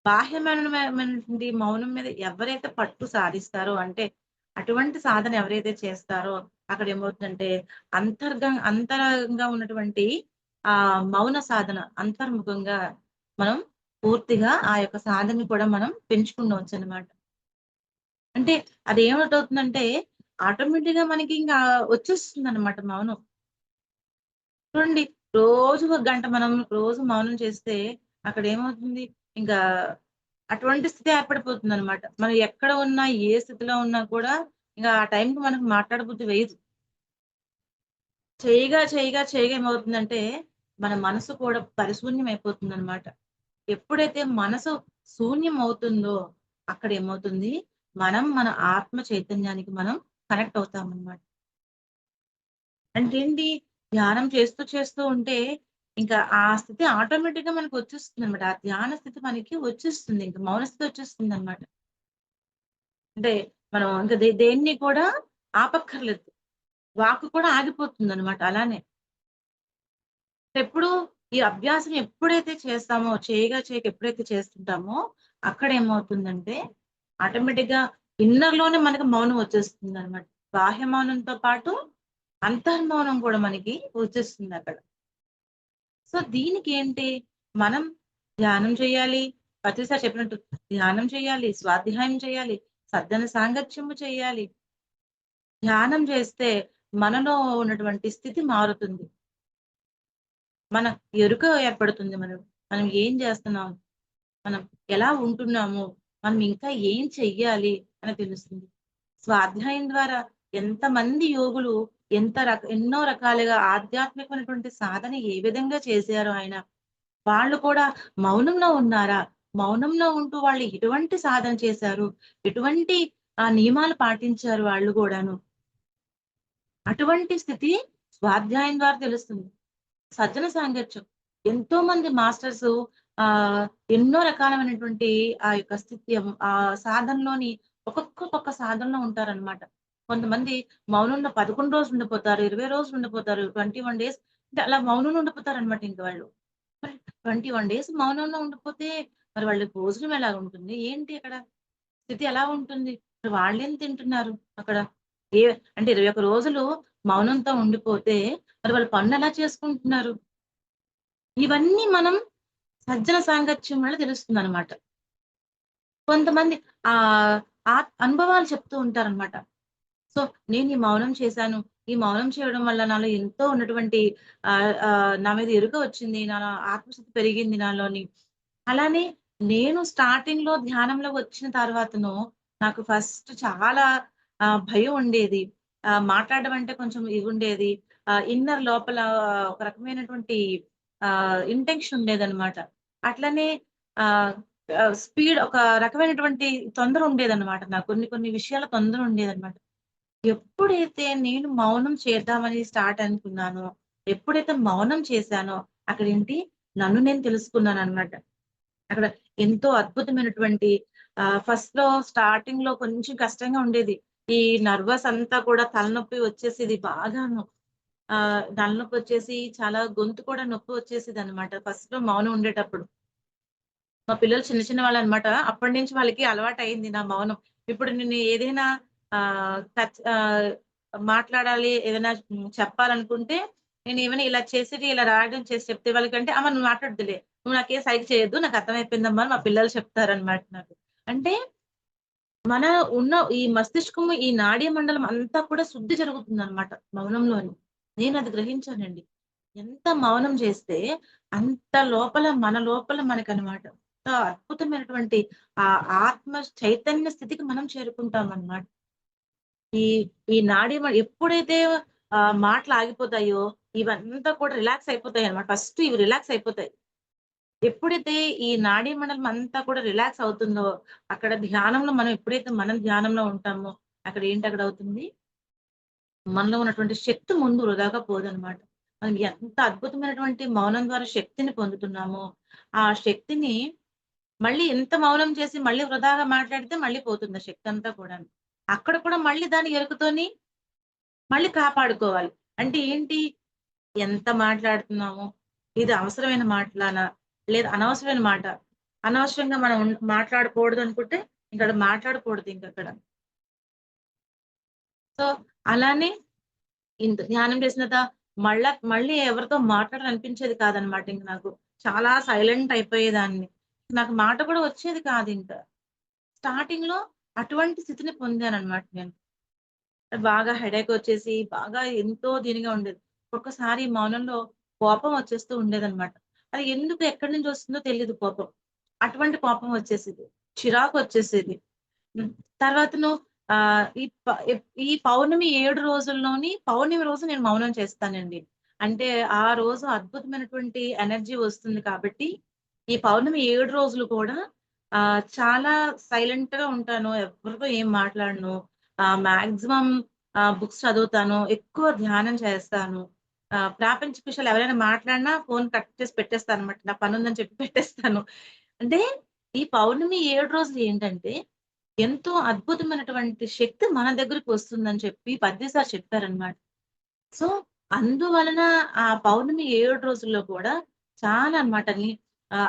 [SPEAKER 2] బాహ్యమైనటువంటి మౌనం మీద ఎవరైతే పట్టు సాధిస్తారో అంటే, అటువంటి సాధన ఎవరైతే చేస్తారో అక్కడేమవుతుందంటే, అంతరంగా ఉన్నటువంటి మౌన సాధన అంతర్ముఖంగా మనం పూర్తిగా ఆ యొక్క సాధనని కూడా మనం పెంచుకుండొచ్చనమాట. అంటే అదేమిటవుతుందంటే, ఆటోమేటిక్‌గా మనకి ఇంగా వచ్చేస్తుందనమాట మౌనం. చూడండి రోజు ఒక గంట మనం రోజు మౌనం చేస్తే అక్కడేమవుతుంది, ఇంకా అటువంటి స్థితి ఏర్పడిపోతుందనమాట. మనం ఎక్కడ ఉన్నా, ఏ స్థితిలో ఉన్నా కూడా ఇంక ఆ టైంకి మనకు మాట్లాడబుద్ధి వేయదు. చేయగా ఏమవుతుందంటే, మన మనసు కూడా పరిశూన్యమైపోతుందనమాట. ఎప్పుడైతే మనసు శూన్యమవుతుందో, అక్కడేమవుతుంది, మన ఆత్మ చైతన్యానికి మనం కనెక్ట్ అవుతామనమాట. అంటే ఏంటి, ధ్యానం చేస్తూ ఉంటే, ఇంకా ఆ స్థితి ఆటోమేటిక్‌గా మనకొచ్చేస్తుందనమాట. ఆ ధ్యాన స్థితి మనకి వచ్చేస్తుంది. ఇంక మౌన స్థితి వచ్చేస్తుందనమాట. అంటే మనం ఇంక దేన్ని కూడా ఆపక్కర్లేదు. వాక్ కూడా ఆగిపోతుందనమాట అలానే. ఎప్పుడు ఈ అభ్యాసం ఎప్పుడైతే చేస్తామో, చేయక ఎప్పుడైతే చేస్తుంటామో, అక్కడేమవుతుందంటే, ఆటోమేటిక్‌గా ఇన్నర్‌లోనే మనకు మౌనం వచ్చేస్తుందనమాట. బాహ్య మౌనంతో పాటు అంతర్మౌనం కూడా మనకి వచ్చేస్తుందక్కడ. సో, దీనికేంటి, మనం ధ్యానం చేయాలి. ప్రతిసారి చెప్పినట్టు ధ్యానం చేయాలి, స్వాధ్యాయం చేయాలి, సద్జన సాంగత్యము చేయాలి. ధ్యానం చేస్తే మనలో ఉన్నటువంటి స్థితి మారుతుంది. మన ఎరుక ఏర్పడుతుంది. మనం ఏం చేస్తున్నాం? మనం ఎలా ఉంటున్నాము? మనం ఇంకా ఏం చెయ్యాలి అని తెలుస్తుంది. స్వాధ్యాయం ద్వారా ఎంతమంది యోగులు ఎన్నో రకాలుగా ఆధ్యాత్మికమైనటువంటి సాధన ఏ విధంగా చేశారో ఆయన. వాళ్ళు కూడా మౌనంలో ఉన్నారా? మౌనంలో ఉంటూ వాళ్ళు ఎటువంటి సాధన చేశారు? ఎటువంటి నియమాలు పాటించారు వాళ్ళు గూడాను. అటువంటి స్థితి స్వాధ్యాయం ద్వారా తెలుస్తుంది. సజ్జన సాంగత్యం. ఎంతో మంది మాస్టర్సు ఆహ్, ఎన్నో రకాలమైనటువంటి ఆ యొక్క స్థితి సాధనలోని ఒక్కొక్క సాధనలో ఉంటారనమాట. కొంతమంది మౌనంలో 11 రోజులు ఉండిపోతారు, 20 రోజులు ఉండిపోతారు, 21 డేస్ అంటే అలా మౌనంలో ఉండిపోతారనమాట ఇంక వాళ్ళు. మరి 21 డేస్ మౌనంలో ఉండిపోతే మరి వాళ్ళ భోజనం ఎలాగుంటుంది? ఏంటి అక్కడ స్థితి ఎలా ఉంటుంది? మరి వాళ్ళేం తింటున్నారు అక్కడ? ఏ అంటే 21 రోజులు మౌనంతో ఉండిపోతే మరి వాళ్ళు పనులెలా చేసుకుంటున్నారు? ఇవన్నీ మనం సజ్జన సాంగత్యం వల్ల తెలుస్తుందనమాట. కొంతమంది ఆహ్, అనుభవాలు చెప్తూ ఉంటారనమాట. సో, నేను ఈ మౌనం చేశాను. ఈ మౌనం చేయడం వల్ల నాలో ఎంతో ఉన్నటువంటి నా మీద ఎరుక వచ్చింది. నా ఆత్మశక్తి పెరిగింది నాలోని. అలానే నేను స్టార్టింగ్‌లో ధ్యానంలోకి వచ్చిన తర్వాతను నాకు ఫస్ట్ చాలా భయం ఉండేది. మాట్లాడడం అంటే కొంచెం ఇదుండేది. ఇన్నర్ లోపల ఒక రకమైనటువంటి ఇంటెన్షన్ ఉండేదనమాట. అట్లనే ఆహ్, స్పీడ్ ఒక రకమైనటువంటి తొందర ఉండేదనమాట నాకు. కొన్ని కొన్ని విషయాల తొందర ఉండేదనమాట. ఎప్పుడైతే నేను మౌనం చేద్దామని స్టార్ట్ అనుకున్నానో, ఎప్పుడైతే మౌనం చేశానో, అక్కడేంటి నన్ను నేను తెలుసుకున్నాననమాట. అక్కడ ఎంతో అద్భుతమైనటువంటి ఫస్ట్‌లో స్టార్టింగ్‌లో కొంచెం కష్టంగా ఉండేది. ఈ నర్వస్ అంతా కూడా తలనొప్పి వచ్చేసేది బాగాను. తలనొప్పొచ్చేసి చాలా గొంతు కూడా నొప్పి వచ్చేసేదనమాట ఫస్ట్‌లో మౌనం ఉండేటప్పుడు. మా పిల్లలు చిన్న చిన్న వాళ్ళనమాట. అప్పటినుంచి వాళ్ళకి అలవాటయింది నా మౌనం. ఇప్పుడు నేను ఏదైనా మాట్లాడాలి, ఏదైనా చెప్పాలనుకుంటే నేనేమైనా ఇలా చేసేది, ఇలా రాయడం చేసి చెప్తే వాళ్ళకంటే, "అమ్మ నువ్వు మాట్లాడొద్దులే. నువ్వు నాకేం సైగ చేయొద్దు. నాకు అర్థమైపోయిందమ్మా" అని మా పిల్లలు చెప్తారనమాట నాకు. అంటే మన ఉన్న ఈ మస్తిష్కము, ఈ నాడీ మండలం అంతా కూడా శుద్ధి జరుగుతుందనమాట మౌనంలోని. నేనది గ్రహించానండి. ఎంత మౌనం చేస్తే అంత లోపల మన లోపల మనకనమాట. అంత అద్భుతమైనటువంటి ఆ ఆత్మ చైతన్య స్థితికి మనం చేరుకుంటామనమాట. ఈ ఈ ఎప్పుడైతే మాటలు ఆగిపోతాయో ఇవంతా కూడా రిలాక్స్ అయిపోతాయనమాట. ఫస్ట్ ఇవి రిలాక్స్ అయిపోతాయి. ఎప్పుడైతే ఈ నాడీ మండలం అంతా కూడా రిలాక్స్ అవుతుందో, అక్కడ ధ్యానంలో మనం ఎప్పుడైతే మనం ధ్యానంలో ఉంటామో, అక్కడ ఏంటి అక్కడవుతుంది? మనలో ఉన్నటువంటి శక్తి ముందు వృధాగా పోదనమాట. మనం ఎంత అద్భుతమైనటువంటి మౌనం ద్వారా శక్తిని పొందుతున్నామో, ఆ శక్తిని మళ్ళీ ఎంత మౌనం చేసి మళ్ళీ వృధాగా మాట్లాడితే మళ్ళీ పోతుంది ఆ శక్తంతా కూడాను. అక్కడ కూడా మళ్ళీ దాని ఎరుకతోని మళ్ళీ కాపాడుకోవాలి. అంటే ఏంటి? ఎంత మాట్లాడుతున్నామో, ఇది అవసరమైన మాటలానా? లేదా అనవసరమైన మాట. అనవసరంగా మనం మాట్లాడకూడదనుకుంటే ఇంకక్కడ మాట్లాడకూడదింకక్కడ. సో, అలానే ఇంత ధ్యానం చేసిన మళ్ళీ ఎవరితో మాట్లాడాలనిపించేది కాదనమాట ఇంక నాకు. చాలా సైలెంట్ అయిపోయేదాన్ని. నాకు మాట కూడా వచ్చేది కాదింక. స్టార్టింగ్‌లో అటువంటి స్థితిని పొందాననమాట నేను. బాగా హెడేకొచ్చేసి, బాగా ఎంతో దీనిగా ఉండేది. ఒక్కొక్కసారి మౌనంలో కోపం వచ్చేస్తూ ఉండేదనమాట. అది ఎందుకు ఎక్కడి నుంచి వస్తుందో తెలీదు కోపం. అటువంటి కోపం వచ్చేసేది. చిరాకొచ్చేసేది. హ్మ్. తర్వాతను ఈ పౌర్ణమి 7 రోజుల్లోని పౌర్ణమి రోజు నేను మౌనం చేస్తానండి. అంటే ఆ రోజు అద్భుతమైనటువంటి ఎనర్జీ వస్తుంది కాబట్టి, ఈ పౌర్ణమి 7 రోజులు కూడా చాలా సైలెంట్‌గా ఉంటాను. ఎవరితో ఏం మాట్లాడను. మాక్సిమం బుక్స్ చదువుతాను. ఎక్కువ ధ్యానం చేస్తాను. ప్రాపంచిక విషయాలు ఎవరైనా మాట్లాడినా ఫోన్ కట్ చేసి పెట్టేస్తానన్నమాట. నా పనుందని చెప్పి పెట్టేస్తాను. అంటే ఈ పౌర్ణమి 7 రోజులు ఏంటంటే ఎంతో అద్భుతమైనటువంటి శక్తి మన దగ్గరికి వస్తుందని చెప్పి పత్రిసారి చెప్పారనమాట. సో, అందువలన ఆ పౌర్ణమి 7 రోజుల్లో కూడా చాలా అన్నమాట.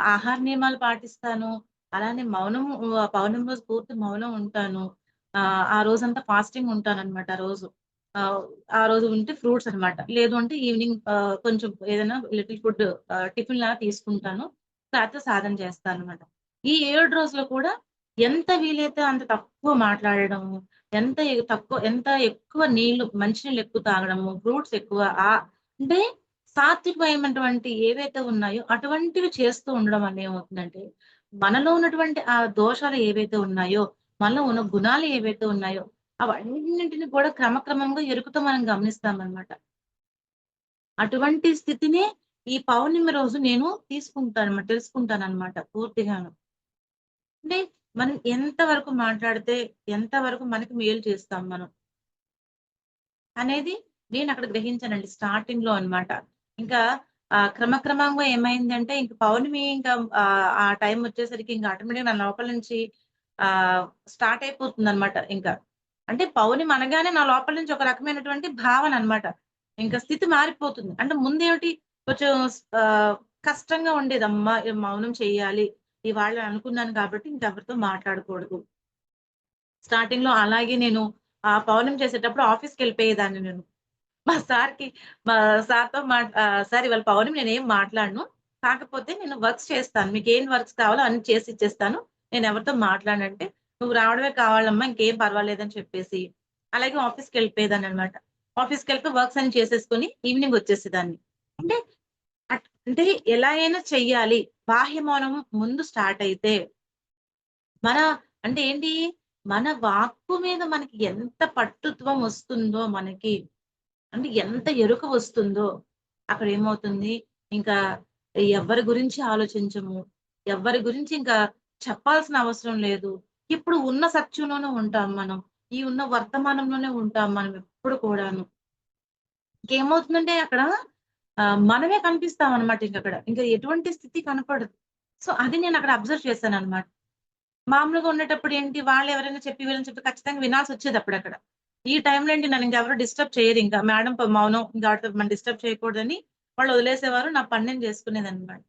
[SPEAKER 2] ఆహార నియమాలు పాటిస్తాను. అలానే పౌర్ణమి రోజు పూర్తి మౌనం ఉంటాను. ఆ రోజంతా ఫాస్టింగ్ ఉంటానన్నమాట ఆ రోజు. ఆహ్, ఆ రోజు ఉంటే ఫ్రూట్స్ అన్నమాట. లేదు అంటే ఈవినింగ్ కొంచెం ఏదైనా లిటిల్ ఫుడ్ టిఫిన్‌లాగా తీసుకుంటాను. రాత్రి సాధన చేస్తానన్నమాట. ఈ 7 రోజులు కూడా ఎంత వీలైతే అంత తక్కువ మాట్లాడడము, ఎంత ఎక్కువ మంచినీళ్ళు ఎక్కువ తాగడము, ఫ్రూట్స్ ఎక్కువ అంటే సాత్వికమైనటువంటి ఏవైతే ఉన్నాయో అటువంటివి చేస్తూ ఉండడం వల్ల ఏమవుతుందంటే, మనలో ఉన్నటువంటి ఆ దోషాలు ఏవైతే ఉన్నాయో, మనలో ఉన్న గుణాలు ఏవైతే ఉన్నాయో, అవన్నింటిని కూడా క్రమక్రమంగా ఎరుకుతూ మనం గమనిస్తామనమాట. అటువంటి స్థితినే ఈ పౌర్ణమి రోజు నేను తెలుసుకుంటాననమాట పూర్తిగాను. అంటే మనం ఎంత వరకు మాట్లాడితే, ఎంత వరకు మనకి మేలు చేస్తాం మనం అనేది నేనక్కడ గ్రహించానండి స్టార్టింగ్‌లో అన్నమాట. ఇంకా క్రమక్రమంగా ఏమైందంటే ఇంక పౌర్ణమి ఇంకా ఆ టైం వచ్చేసరికి ఇంక ఆటోమేటిక్‌గా నా లోపల నుంచి ఆహ్, స్టార్ట్ అయిపోతుందన్నమాట ఇంకా. అంటే పౌర్ణమి అనగానే నా లోపల నుంచి ఒక రకమైనటువంటి భావన అన్నమాట. ఇంకా స్థితి మారిపోతుంది. అంటే ముందేమిటి కొంచెం కష్టంగా ఉండేది. అమ్మా! మౌనం చేయాలి. ఇవాళ అనుకున్నాను కాబట్టి ఇంకెవరితో మాట్లాడకూడదు. స్టార్టింగ్‌లో అలాగే నేను పౌర్ణమి చేసేటప్పుడు ఆఫీస్‌కెళ్ళిపోయేదాన్ని నేను. మా సార్‌కి మా సార్‌తో సార్ ఇవాళ పౌర్ణమి నేనేం మాట్లాడను. కాకపోతే నేను వర్క్స్ చేస్తాను. మీకేం వర్క్స్ కావాలో అన్ని చేసి ఇచ్చేస్తాను. నేనెవరితో మాట్లాడనంటే, "నువ్వు రావడమే కావాలమ్మా ఇంకేం పర్వాలేదని" చెప్పేసి, అలాగే ఆఫీస్‌కెళ్ళిపోయేదాన్ననమాట. ఆఫీస్‌కెళ్ళిపోయి వర్క్స్ అన్ని చేసేసుకొని ఈవినింగ్ వచ్చేసేదాన్ని. అంటే అంటే ఎలా అయినా చెయ్యాలి. బాహ్య మౌనం ముందు స్టార్ట్ అయితే మన అంటే ఏంటి? మన వాక్కు మీద మనకి ఎంత పట్టుత్వం వస్తుందో మనకి, అంటే ఎంత ఎరుక వస్తుందో, అక్కడేమవుతుంది, ఇంకా ఎవ్వరి గురించి ఆలోచించము. ఎవ్వరి గురించి ఇంకా చెప్పాల్సిన అవసరం లేదు. ఇప్పుడు ఉన్న సత్యంలోనే ఉంటాం మనం. ఈ ఉన్న వర్తమానంలోనే ఉంటాం మనం ఎప్పుడు కూడాను. ఇంకేమవుతుందంటే అక్కడ మనమే కనిపిస్తామనమాట ఇంకక్కడ. ఇంకా ఎటువంటి స్థితి కనపడదు. సో, అది నేనక్కడ అబ్జర్వ్ చేశాననమాట. మామూలుగా ఉండేటప్పుడు ఏంటి వాళ్ళెవరైనా చెప్పి వీళ్ళని చెప్పి ఖచ్చితంగా వినాల్సొచ్చేదప్పుడక్కడ. ఈ టైంలో ఏంటి నన్నింకెవరు డిస్టర్బ్ చేయరింక. మేడం మౌనం ఇంక ఆవిడతో మనం డిస్టర్బ్ చేయకూడదని వాళ్ళు వదిలేసేవారు. నా పని నేను చేసుకునేదాన్నమాట.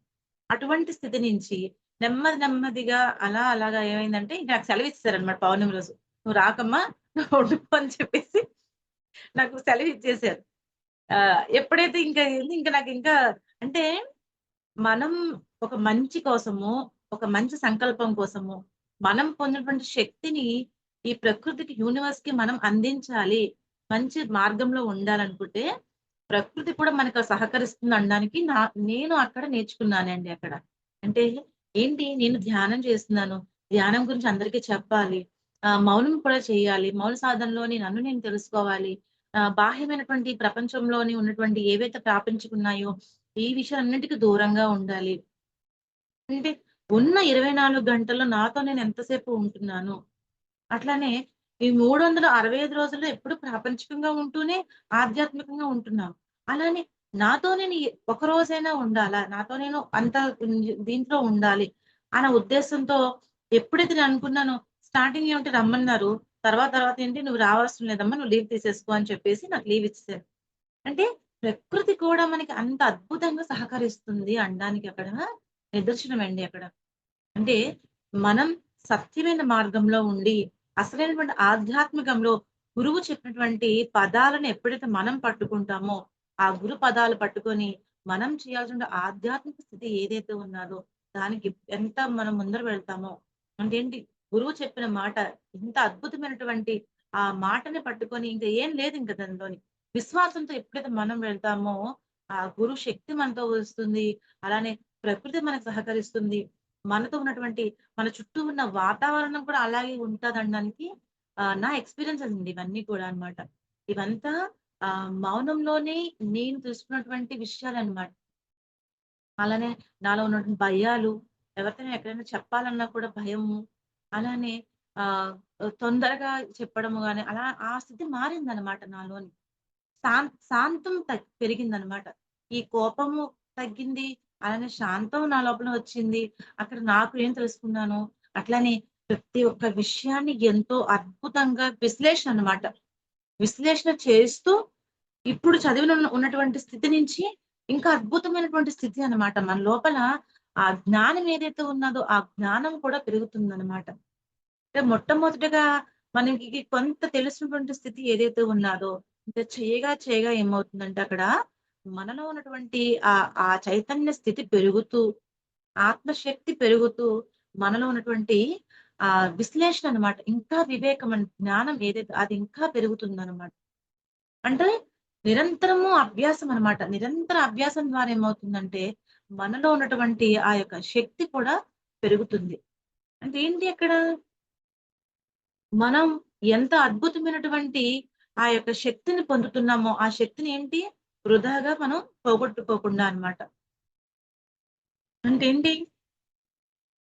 [SPEAKER 2] అటువంటి స్థితి నుంచి నెమ్మది నెమ్మదిగా అలాగా ఏమైందంటే ఇంక నాకు సెలవిచ్చేసారనమాట పౌర్ణమి రోజు. "నువ్వు రాకమ్మా, నువ్వు ఉండిపో" అని చెప్పేసి నాకు సెలవిచ్చేసారు. ఎప్పుడైతే ఇంక నాకింకా అంటే మనం ఒక మంచి కోసము, ఒక మంచి సంకల్పం కోసము, మనం పొందినటువంటి శక్తిని ఈ ప్రకృతికి, యూనివర్స్‌కి మనం అందించాలి. మంచి మార్గంలో ఉండాలనుకుంటే, ప్రకృతి కూడా మనకు సహకరిస్తుందనడానికి నేను అక్కడ నేర్చుకున్నానండి అక్కడ. అంటే ఏంటి నేను ధ్యానం చేస్తున్నాను. ధ్యానం గురించి అందరికీ చెప్పాలి. మౌనం కూడా చేయాలి. మౌన సాధనలోని నన్ను నేను తెలుసుకోవాలి. బాహ్యమైనటువంటి ప్రపంచంలోని ఉన్నటువంటి ఏవైతే ప్రాపించుకున్నాయో ఈ విషయాలన్నిటికి దూరంగా ఉండాలి. అంటే ఉన్న 24 గంటల్లో నాతో నేను ఎంతసేపు ఉంటున్నాను. అట్లానే ఈ 365 రోజుల్లో ఎప్పుడు ప్రాపంచికంగా ఉంటూనే, ఆధ్యాత్మికంగా ఉంటున్నాం. అలానే నాతో నేను ఒక రోజైనా ఉండాలా? నాతో నేను అంత దీంట్లో ఉండాలి అన్న ఉద్దేశంతో ఎప్పుడైతే నేను అనుకున్నానో స్టార్టింగ్ ఏమిటి రమ్మన్నారు. తర్వాత ఏంటి "నువ్వు రావాల్సిన లేదమ్మా. నువ్వు లీవ్ తీసేసుకో" అని చెప్పేసి నాకు లీవ్ ఇచ్చేసారు. అంటే ప్రకృతి కూడా మనకి అంత అద్భుతంగా సహకరిస్తుంది అనడానికి అక్కడ నిదర్శనమండి అక్కడ. అంటే మనం సత్యమైన మార్గంలో ఉండి, అసలైనటువంటి ఆధ్యాత్మికంలో గురువు చెప్పినటువంటి పదాలను ఎప్పుడైతే మనం పట్టుకుంటామో, ఆ గురు పదాలు పట్టుకొని మనం చేయాల్సిన ఆధ్యాత్మిక స్థితి ఏదైతే ఉన్నాదో, దానికి ఎంత మనం ముందర వెళ్తామో అంటే ఏంటి గురువు చెప్పిన మాట ఇంత అద్భుతమైనటువంటి ఆ మాటని పట్టుకొని ఇంక ఏం లేదు ఇంక దానిలోని. విశ్వాసంతో ఎప్పుడైతే మనం వెళ్తామో, ఆ గురు శక్తి మనతో వస్తుంది. అలానే ప్రకృతి మనకు సహకరిస్తుంది. మనతో ఉన్నటువంటి మన చుట్టూ ఉన్న వాతావరణం కూడా అలాగే ఉంటదనడానికి నా ఎక్స్‌పీరియన్సెస్ అండి ఇవన్నీ కూడా అన్నమాట. ఇవంతా మౌనంలోనే నేను తెలుసుకున్నటువంటి విషయాలన్నమాట. అలానే నాలో ఉన్నటువంటి భయాలు, ఎవరితోనైనా ఎక్కడైనా చెప్పాలన్నా కూడా భయము, అలానే ఆహ్, తొందరగా చెప్పడము గాని అలా ఆ స్థితి మారిందన్నమాట నాలోని. శాంతం పెరిగిందనమాట. ఈ కోపము తగ్గింది. అలానే శాంతం నా లోపల వచ్చింది. అక్కడ నాకు ఏం తెలుసుకున్నాను, అట్లనే ప్రతి ఒక్క విషయాన్ని ఎంతో అద్భుతంగా విశ్లేషణ అనమాట. విశ్లేషణ చేస్తూ ఇప్పుడు ఉన్నటువంటి స్థితి నుంచి ఇంకా అద్భుతమైనటువంటి స్థితి అనమాట. మన లోపల ఆ జ్ఞానం ఏదైతే ఉన్నదో, ఆ జ్ఞానం కూడా పెరుగుతుందనమాట. అంటే మొట్టమొదటిగా మనకి కొంత తెలిసినటువంటి స్థితి ఏదైతే ఉన్నాదో, ఇంకా చేయగా ఏమవుతుందంటే అక్కడ మనలో ఉన్నటువంటి ఆ చైతన్య స్థితి పెరుగుతూ, ఆత్మశక్తి పెరుగుతూ, మనలో ఉన్నటువంటి విశ్లేషణ అన్నమాట. ఇంకా వివేకం జ్ఞానం ఏదైతే అది ఇంకా పెరుగుతుందన్నమాట. అంటే నిరంతరము అభ్యాసం అన్నమాట. నిరంతర అభ్యాసం ద్వారా ఏమవుతుందంటే, మనలో ఉన్నటువంటి ఆ యొక్క శక్తి కూడా పెరుగుతుంది. అంటే ఏంటి అక్కడ మనం ఎంత అద్భుతమైనటువంటి ఆ యొక్క శక్తిని పొందుతున్నామో, ఆ శక్తిని ఏంటి వృధాగా మనం పోగొట్టుకోకుండా అన్నమాట. అంటే ఏంటి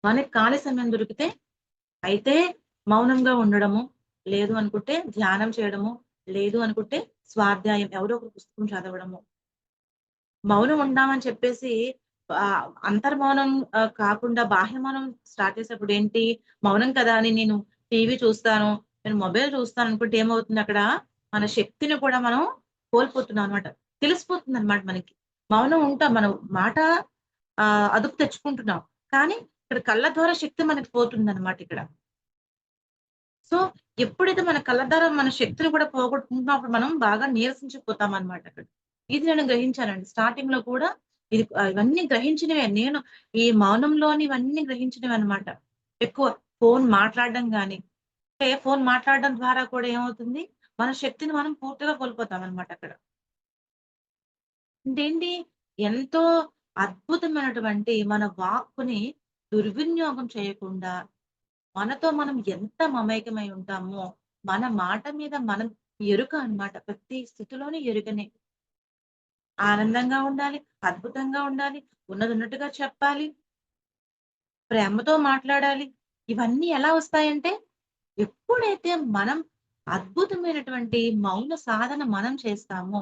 [SPEAKER 2] మనకి ఖాళీ సమయం దొరికితే అయితే మౌనంగా ఉండడము, లేదు అనుకుంటే ధ్యానం చేయడము, లేదు అనుకుంటే స్వాధ్యాయం ఎవరో ఒక పుస్తకం చదవడము. మౌనం ఉందామని చెప్పేసి అంతర్మౌనం కాకుండా బాహ్య మౌనం స్టార్ట్ చేసేప్పుడు ఏంటి, మౌనం కదా అని నేను టీవీ చూస్తాను, నేను మొబైల్ చూస్తాను అనుకుంటే ఏమవుతుంది అక్కడ మన శక్తిని కూడా మనం కోల్పోతున్నాం అనమాట. తెలిసిపోతుందనమాట మనకి. మౌనం ఉంటాం మనం మాట అదుపు తెచ్చుకుంటున్నాం. కానీ ఇక్కడ కళ్ళ ద్వారా శక్తి మనకి పోతుందనమాట ఇక్కడ. సో, ఎప్పుడైతే మన కళ్ళ ద్వారా మన శక్తిని కూడా పోగొట్టుకుంటున్నామో అప్పుడు మనం బాగా నీరసించిపోతామనమాట అక్కడ. ఇది నేను గ్రహించానండి. స్టార్టింగ్‌లో కూడా ఇవన్నీ గ్రహించినవే. నేను ఈ మౌనంలోని ఇవన్నీ గ్రహించినవనమాట. ఎక్కువ ఫోను మాట్లాడడం గాని, అంటే ఫోను మాట్లాడడం ద్వారా కూడా ఏమవుతుంది, మన శక్తిని మనం పూర్తిగా కోల్పోతామనమాట అక్కడ. అంటే ఏంటి, ఎంతో అద్భుతమైనటువంటి మన వాక్కుని దుర్వినియోగం చేయకుండా మనతో మనం ఎంత మమేకమై ఉంటామో, మన మాట మీద మనం ఎరుక అన్నమాట. ప్రతి స్థితిలోని ఎరుకనే. ఆనందంగా ఉండాలి, అద్భుతంగా ఉండాలి, ఉన్నదున్నట్టుగా చెప్పాలి, ప్రేమతో మాట్లాడాలి. ఇవన్నీ ఎలా వస్తాయంటే, ఎప్పుడైతే మనం అద్భుతమైనటువంటి మౌన సాధన మనం చేస్తామో,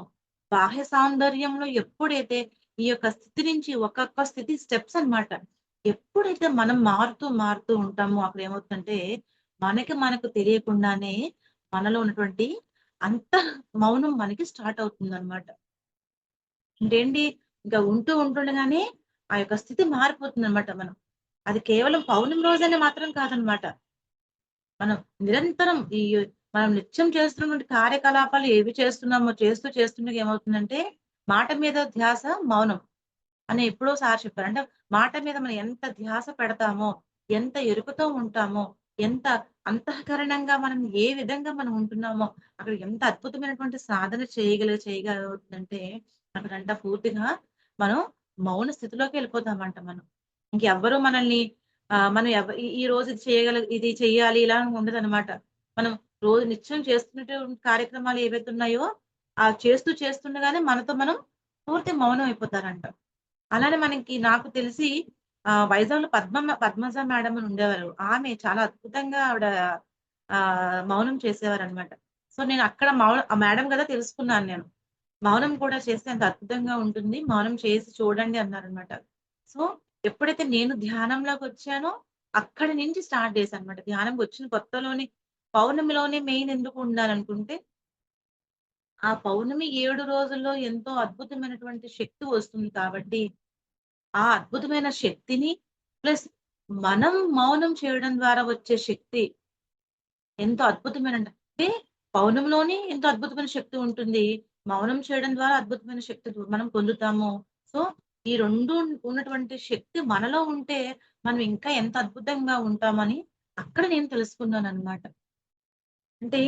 [SPEAKER 2] బాహ్య సౌందర్యంలో ఎప్పుడైతే ఈ యొక్క స్థితి నుంచి ఒక్కొక్క స్థితి స్టెప్స్ అన్నమాట. ఎప్పుడైతే మనం మారుతూ, మారుతూ ఉంటామో అక్కడేమవుతుందంటే, మనకు తెలియకుండానే మనలో ఉన్నటువంటి అంతః మౌనం మనకి స్టార్ట్ అవుతుందన్నమాట. అంటే ఏంటి, ఇంకా ఉంటుండగానే ఆ యొక్క స్థితి మారిపోతుందన్నమాట మనం. అది కేవలం పౌర్ణమి రోజనే మాత్రం కాదనమాట. మనం నిరంతరం మనం నిత్యం చేస్తున్నటువంటి కార్యకలాపాలు ఏవి చేస్తున్నామో చేస్తుండగా ఏమవుతుందంటే, మాట మీద ధ్యాస మౌనం అని ఎప్పుడో సార్ చెప్పారు. అంటే మాట మీద మనం ఎంత ధ్యాస పెడతామో, ఎంత ఎరుకతో ఉంటామో, ఎంత అంతఃకరణంగా మనం ఏ విధంగా మనం ఉంటున్నామో, అక్కడ ఎంత అద్భుతమైనటువంటి సాధన చేయగలుగుతుందంటే, అక్కడంట పూర్తిగా మనం మౌన స్థితిలోకి వెళ్ళిపోతామంట మనం. ఇంకెవ్వరు మనల్ని మనం ఈ రోజు ఇది చెయ్యాలి ఇలా ఉండదనమాట. మనం రోజు నిత్యం చేస్తున్నటువంటి కార్యక్రమాలు ఏవైతే ఉన్నాయో, చేస్తుండగానే మనతో మనం పూర్తి మౌనం అయిపోతారంట. అలానే నాకు తెలిసి వైజాగ్‌లో పద్మజ మేడం అని ఉండేవారు. ఆమె చాలా అద్భుతంగా ఆవిడ మౌనం చేసేవారనమాట. సో, నేను అక్కడ ఆ మేడం గదా తెలుసుకున్నాను నేను. మౌనం కూడా చేస్తే అంత అద్భుతంగా ఉంటుంది. మౌనం చేసి చూడండి అన్నారనమాట. సో, ఎప్పుడైతే నేను ధ్యానంలోకొచ్చానో అక్కడి నుంచి స్టార్ట్ చేశాననమాట. ధ్యానంకొచ్చిన కొత్తలోని పౌర్ణమిలోనే మెయిన్ ఎందుకు ఉండాలనుకుంటే, ఆ పౌర్ణమి 7 రోజుల్లో ఎంతో అద్భుతమైనటువంటి శక్తి వస్తుంది కాబట్టి ఆ అద్భుతమైన శక్తిని ప్లస్ మనం మౌనం చేయడం ద్వారా వచ్చే శక్తి ఎంతో అంటే పౌర్ణమిలోనే ఎంతో అద్భుతమైన శక్తి ఉంటుంది. మౌనం చేయడం ద్వారా అద్భుతమైన శక్తి మనం పొందుతాము. సో, ఈ 2 ఉన్నటువంటి శక్తి మనలో ఉంటే మనం ఇంకా ఎంత అద్భుతంగా ఉంటామని అక్కడ నేను తెలుసుకున్నాననమాట. అంటే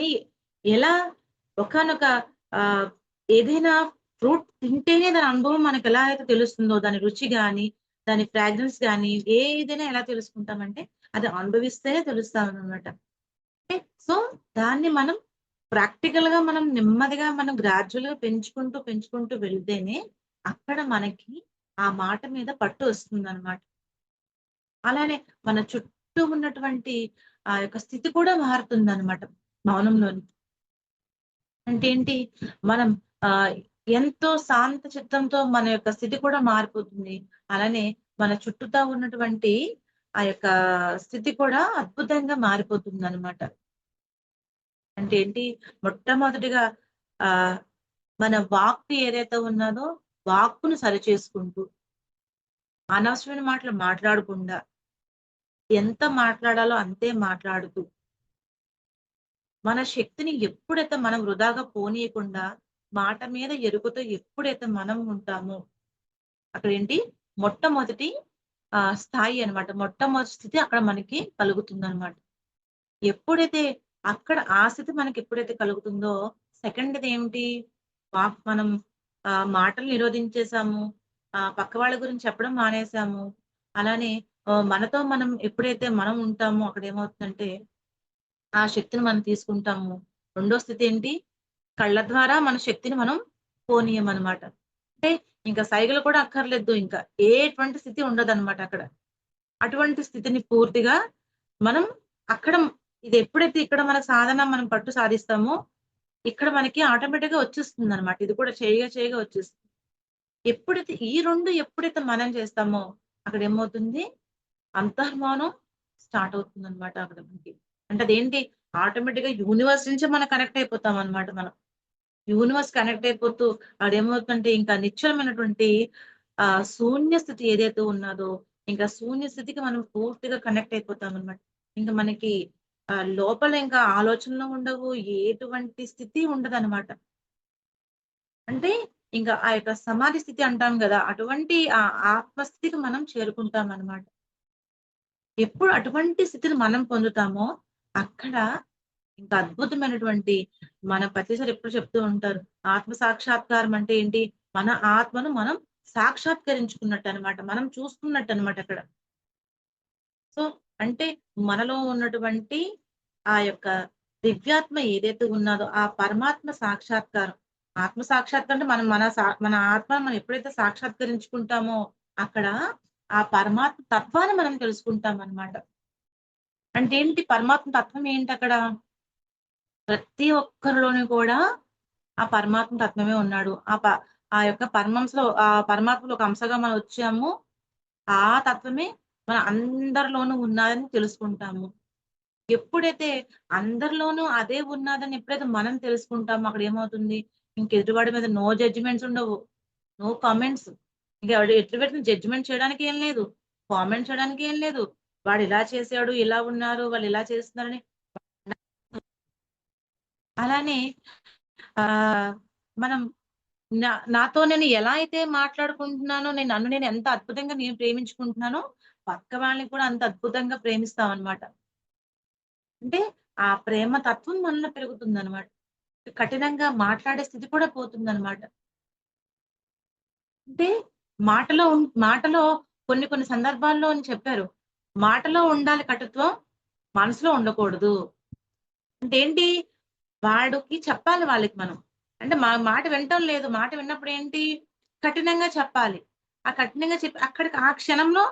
[SPEAKER 2] ఎలా ఒకానొక ఆహ్, ఏదైనా ఫ్రూట్ తింటేనే దాని అనుభవం మనకెలా అయితే తెలుస్తుందో, దాని రుచి గాని, దాని ఫ్రాగ్రెన్స్ గాని, ఏదైనా ఎలా తెలుసుకుంటామంటే, అది అనుభవిస్తేనే తెలుస్తామనమాట. అంటే సో, దాన్ని మనం ప్రాక్టికల్‌గా మనం నెమ్మదిగా మనం గ్రాడ్యుయల్‌గా పెంచుకుంటూ వెళ్తేనే అక్కడ మనకి ఆ మాట మీద పట్టు వస్తుందనమాట. అలానే మన చుట్టూ ఉన్నటువంటి ఆ యొక్క స్థితి కూడా మారుతుందనమాట మౌనంలోని. అంటే ఏంటి? మనం ఆహ్, ఎంతో శాంత చిత్తంతో మన యొక్క స్థితి కూడా మారిపోతుంది. అలానే మన చుట్టూతా ఉన్నటువంటి ఆ యొక్క స్థితి కూడా అద్భుతంగా మారిపోతుందనమాట. అంటే ఏంటి? మొట్టమొదటిగా ఆహ్, మన వాక్కు ఏదైతే ఉన్నదో వాక్కును సరిచేసుకుంటూ, అనవసరమైన మాటలు మాట్లాడకుండా, ఎంత మాట్లాడాలో అంతే మాట్లాడుతూ మన శక్తిని ఎప్పుడైతే మనం వృధాగా పోనీయకుండా, మాట మీద ఎరుకతో ఎప్పుడైతే మనం ఉంటామో, అక్కడేంటి మొట్టమొదటి స్థాయి అన్నమాట. మొట్టమొదటి స్థితి అక్కడ మనకి కలుగుతుందన్నమాట. ఎప్పుడైతే అక్కడ ఆ స్థితి మనకెప్పుడైతే కలుగుతుందో, సెకండ్‌దేంటి మనం మాటలు నిరోధించేసాము. పక్క వాళ్ళ గురించి చెప్పడం మానేసాము. అలానే మనతో మనం ఎప్పుడైతే మనం ఉంటామో అక్కడేమవుతుందంటే ఆ శక్తిని మనం తీసుకుంటాము. రెండో స్థితేంటి? కళ్ళ ద్వారా మన శక్తిని మనం పోనీయమనమాట. అంటే ఇంక సైగలు కూడా అక్కర్లేదు ఇంక. ఎటువంటి స్థితి ఉండదనమాట అక్కడ. అటువంటి స్థితిని పూర్తిగా మనం అక్కడ ఇదెప్పుడైతే ఇక్కడ మన సాధన మనం పట్టు సాధిస్తామో, ఇక్కడ మనకి ఆటోమేటిక్‌గా వచ్చేస్తుందనమాట. ఇది కూడా చేయగా వచ్చేస్తుంది. ఎప్పుడైతే మనం చేస్తామో అక్కడేమవుతుంది? అంతర్మౌనం స్టార్ట్ అవుతుందనమాట అక్కడ మనకి. అంటే అదేంటి? ఆటోమేటిక్‌గా యూనివర్స్ నుంచే మనం కనెక్ట్ అయిపోతామనమాట మనం. యూనివర్స్ కనెక్ట్ అయిపోతూ అదేమవుతుందంటే ఇంకా నిశ్చలమైనటువంటి శూన్య స్థితి ఏదైతే ఉన్నదో, ఇంకా శూన్య స్థితికి మనం పూర్తిగా కనెక్ట్ అయిపోతామనమాట. ఇంక మనకి లోపల ఇంకా ఆలోచనలు ఉండవు. ఎటువంటి స్థితి ఉండదనమాట. అంటే ఇంకా ఆ యొక్క సమాధి స్థితి అంటాం గదా! అటువంటి ఆత్మస్థితికి మనం చేరుకుంటామనమాట. ఎప్పుడు అటువంటి స్థితిని మనం పొందుతామో, అక్కడ ఇంకా అద్భుతమైనటువంటి మన ప్రొఫెసర్ ఎప్పుడు చెప్తూ ఉంటారు. ఆత్మ సాక్షాత్కారం అంటే ఏంటి? మన ఆత్మను మనం సాక్షాత్కరించుకున్నట్టనమాట. మనం చూసుకున్నట్టనమాట అక్కడ. సో, అంటే మనలో ఉన్నటువంటి ఆ యొక్క దివ్యాత్మ ఏదైతే ఉన్నదో, ఆ పరమాత్మ సాక్షాత్కారం. ఆత్మ సాక్షాత్కారం అంటే మనం మన ఆత్మను మనం ఎప్పుడైతే సాక్షాత్కరించుకుంటామో, అక్కడ ఆ పరమాత్మ తత్వాన్ని మనం తెలుసుకుంటామనమాట. అంటే ఏంటి? పరమాత్మ తత్వం ఏంటక్కడ? ప్రతి ఒక్కరిలోని కూడా ఆ పరమాత్మ తత్వమే ఉన్నాడు. ఆ యొక్క పరమాత్మలో ఒక అంశగా మనం వచ్చాము. ఆ తత్వమే మన అందరిలోనూ ఉన్నాదని తెలుసుకుంటాము. ఎప్పుడైతే అందరిలోనూ అదే ఉన్నాదని ఎప్పుడైతే మనం తెలుసుకుంటామో అక్కడ ఏమవుతుంది? ఇంక ఎదుటివాడి మీద నో జడ్జిమెంట్స్ ఉండవు. No comments. ఇంక ఎదుటి జడ్జిమెంట్ చేయడానికి ఏం లేదు. కామెంట్ చేయడానికి ఏం లేదు. వాడు ఇలా చేసాడు, ఇలా ఉన్నారు, వాళ్ళు ఇలా చేస్తున్నారని అలానే ఆహ్, మనం నాతో నేను ఎలా అయితే మాట్లాడుకుంటున్నానో, నన్ను నేను ఎంత అద్భుతంగా నేను ప్రేమించుకుంటున్నానో, పక్క వాళ్ళని కూడా అంత అద్భుతంగా ప్రేమిస్తామనమాట. అంటే ఆ ప్రేమ తత్వం మనలో పెరుగుతుందనమాట. కఠినంగా మాట్లాడే స్థితి కూడా పోతుందనమాట. అంటే మాటలో కొన్ని కొన్ని సందర్భాల్లో అని చెప్పారు. మాటలో ఉండాలి కటుత్వం, మనసులో ఉండకూడదు. అంటే ఏంటి? వాడికి చెప్పాలి వాళ్ళకి మనం. అంటే మాట వినటం లేదు. మాట విన్నప్పుడు ఏంటి? కఠినంగా చెప్పాలి. ఆ కఠినంగా చెప్పి అక్కడికి ఆ క్షణంలో,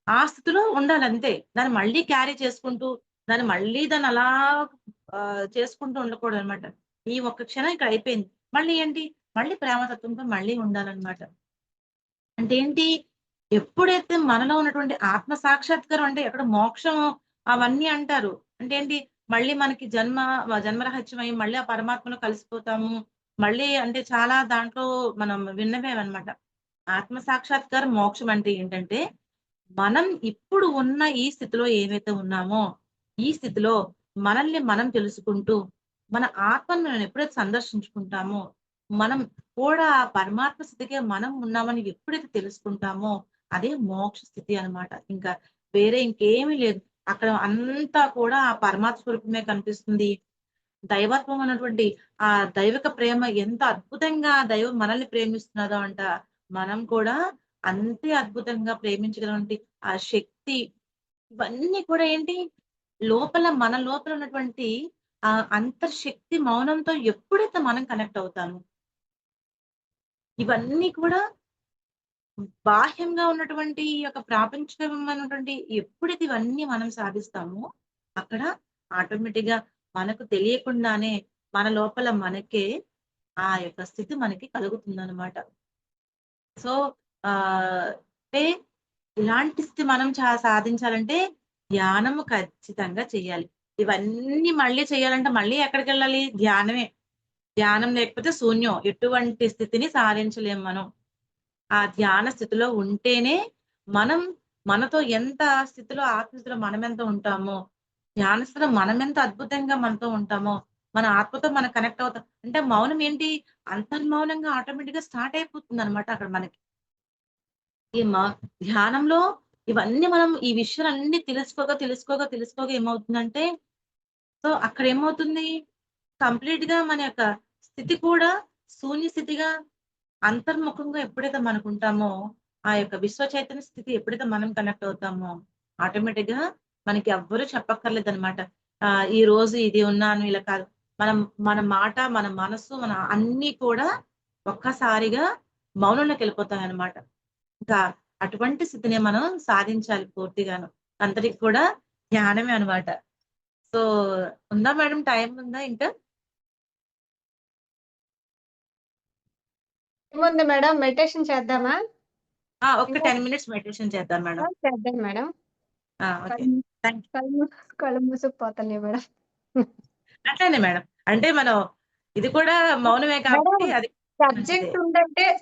[SPEAKER 2] ఆ స్థితిలో ఉండాలంతే. దాన్ని మళ్ళీ క్యారీ చేసుకుంటూ, దాన్ని అలా చేసుకుంటూ ఉండకూడదనమాట. ఈ ఒక్క క్షణం ఇక్కడ అయిపోయింది. మళ్ళీ ఏంటి? మళ్ళీ ప్రేమతత్వంతో మళ్ళీ ఉండాలనమాట. అంటే ఏంటి? ఎప్పుడైతే మనలో ఉన్నటువంటి ఆత్మ సాక్షాత్కారం అంటే ఎక్కడ మోక్షం అవన్నీ అంటారు. అంటే ఏంటి? మళ్ళీ మనకి జన్మరహిత్యమై మళ్ళీ ఆ పరమాత్మలో కలిసిపోతాము. మళ్ళీ అంటే చాలా దాంట్లో మనం విన్నవేవన్నమాట. ఆత్మ సాక్షాత్కారం మోక్షం అంటే ఏంటంటే, మనం ఇప్పుడు ఉన్న ఈ స్థితిలో ఏవైతే ఉన్నామో, ఈ స్థితిలో మనల్ని మనం తెలుసుకుంటూ, మన ఆత్మను మనం ఎప్పుడైతే సందర్శించుకుంటామో, మనం కూడా ఆ పరమాత్మ స్థితికే మనం ఉన్నామని ఎప్పుడైతే తెలుసుకుంటామో, అదే మోక్ష స్థితి అన్నమాట. ఇంకా వేరే ఇంకేమీ లేదు. అక్కడ అంతా కూడా ఆ పరమాత్మ స్వరూపమే కనిపిస్తుంది. దైవత్వం అన్నటువంటి ఆ దైవిక ప్రేమ ఎంత అద్భుతంగా దైవం మనల్ని ప్రేమిస్తున్నదో అంట, మనం కూడా అంతే అద్భుతంగా ప్రేమించగలటువంటి ఆ శక్తి ఇవన్నీ కూడా ఏంటి మన లోపల ఉన్నటువంటి ఆ అంతర్శక్తి మౌనంతో ఎప్పుడైతే మనం కనెక్ట్ అవుతామో, ఇవన్నీ కూడా బాహ్యంగా ఉన్నటువంటి ఈ యొక్క ప్రాపంచికమైనటువంటి ఎప్పుడైతే ఇవన్నీ మనం సాధిస్తామో, అక్కడ ఆటోమేటిక్‌గా మనకు తెలియకుండానే మన లోపల మనకే ఆ యొక్క స్థితి మనకి కలుగుతుందనమాట. సో, అంటే ఇలాంటి స్థితి మనం సాధించాలంటే ధ్యానము ఖచ్చితంగా చేయాలి. ఇవన్నీ మళ్ళీ చేయాలంటే మళ్ళీ ఎక్కడికెళ్ళాలి? ధ్యానమే. ధ్యానం లేకపోతే శూన్యం. ఎటువంటి స్థితిని సాధించలేం మనం. ఆ ధ్యాన స్థితిలో ఉంటేనే మనం మనతో ఎంత స్థితిలో ఆత్మస్థితిలో మనమెంత ఉంటామో, ధ్యాన స్థితిలో మనమెంత అద్భుతంగా మనతో ఉంటామో, మన ఆత్మతో మనం కనెక్ట్ అవుతాం. అంటే మౌనం ఏంటి? అంతర్మౌనంగా ఆటోమేటిక్‌గా స్టార్ట్ అయిపోతుందనమాట అక్కడ మనకి. ఈ ధ్యానంలో ఇవన్నీ మనం ఈ విషయాలన్నీ తెలుసుకోగా ఏమవుతుందంటే, సో అక్కడేమవుతుంది? కంప్లీట్‌గా మన యొక్క స్థితి కూడా శూన్య స్థితిగా అంతర్ముఖంగా ఎప్పుడైతే మనకుంటామో, ఆ యొక్క విశ్వ చైతన్య స్థితి ఎప్పుడైతే మనం కనెక్ట్ అవుతామో, ఆటోమేటిక్‌గా మనకి ఎవ్వరు చెప్పక్కర్లేదనమాట. ఈరోజు ఇది ఉన్నాను ఇలా కాదు. మనం మన మాట, మన మనస్సు, మన అన్నీ కూడా ఒక్కసారిగా మౌనంలోకెళ్ళిపోతాయన్నమాట. ఇంకా అటువంటి స్థితిని మనం సాధించాలి పూర్తిగాను. అంతటికి కూడా ధ్యానమే అనమాట. సో, ఉందా మేడం టైం ఉందా ఇంకా?
[SPEAKER 1] ఏముంది మేడం మెడిటేషన్ చేద్దామా?
[SPEAKER 2] ఒక్క
[SPEAKER 1] ఇంకా
[SPEAKER 2] 10 మినిట్స్ మెడిటేషన్ చేద్దాం మేడం.
[SPEAKER 1] చేద్దాం మేడం.
[SPEAKER 2] ఓకే.
[SPEAKER 1] కళ్ళు
[SPEAKER 2] థాంక్ యూ.
[SPEAKER 1] కళ్ళు కళ్ళు మూసుకుపోతున్నాయి మేడం.
[SPEAKER 2] అట్లనే మేడం. అంటే మనం ఇది కూడా మౌనమే కాబట్టి
[SPEAKER 1] మేడం
[SPEAKER 2] అది మంచిదే.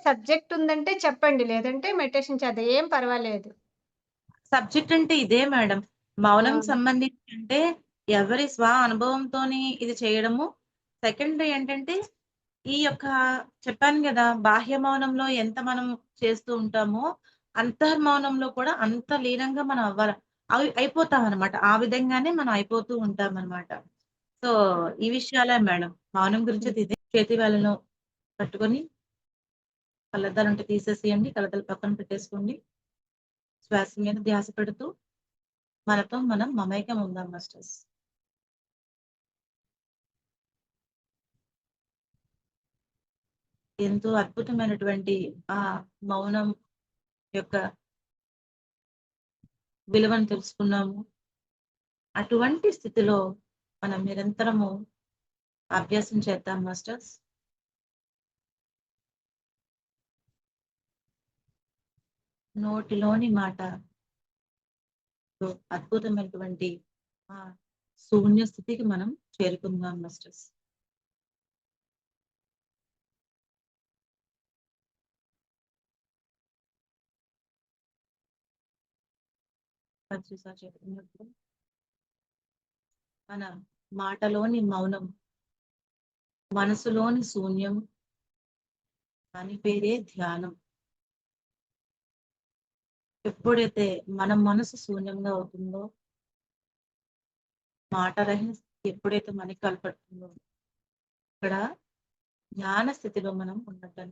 [SPEAKER 1] సబ్జెక్ట్ ఉందంటే చెప్పండి. లేదంటే మెడిటేషన్ చేద్దాం. ఏం పర్వాలేదు.
[SPEAKER 2] సబ్జెక్ట్ అంటే ఇదే మేడం.
[SPEAKER 1] ఆ!
[SPEAKER 2] మౌనం సంబంధించి అంటే ఎవరి స్వ అనుభవంతోని ఇది చేయడము. సెకండ్ ఏంటంటే ఈ యొక్క చెప్పాను గదా! బాహ్య మౌనంలో ఎంత మనం చేస్తూ ఉంటామో, అంతర్మౌనంలో కూడా అంత లీనంగా మనం అయిపోతామనమాట. ఆ విధంగానే మనం అయిపోతూ ఉంటామనమాట. సో, ఈ విషయాలే మేడం. మౌనం గురించి
[SPEAKER 1] హ్మ్.
[SPEAKER 2] ఇదే. చేతి వేళ్ళను పట్టుకొని కళ్ళద్దాలుంటే తీసేసేయండి. కళ్ళద్దాలు పక్కన పెట్టేసుకోండి. శ్వాస మీద ధ్యాస పెడుతూ మనతో మనం మమేకం ఉందాం మాస్టర్స్. ఎంతో అద్భుతమైనటువంటి ఆ మౌనం యొక్క విలువను తెలుసుకున్నాము. అటువంటి స్థితిలో మనం నిరంతరము అభ్యాసం చేద్దాం మాస్టర్స్. నోటిలోని మాట అద్భుతమైనటువంటి ఆ శూన్య స్థితికి మనం చేరుకుందాం మాస్టర్స్. పత్రిసా చెప్పినప్పుడు మన మాటలోని మౌనం, మనసులోని శూన్యం దాని పేరే ధ్యానం. ఎప్పుడైతే మన మనసు శూన్యంగా అవుతుందో, మాట రహిత స్థితి ఎప్పుడైతే మనకి కనపడుతుందో, ఇక్కడ జ్ఞాన స్థితిలో మనం ఉండటం.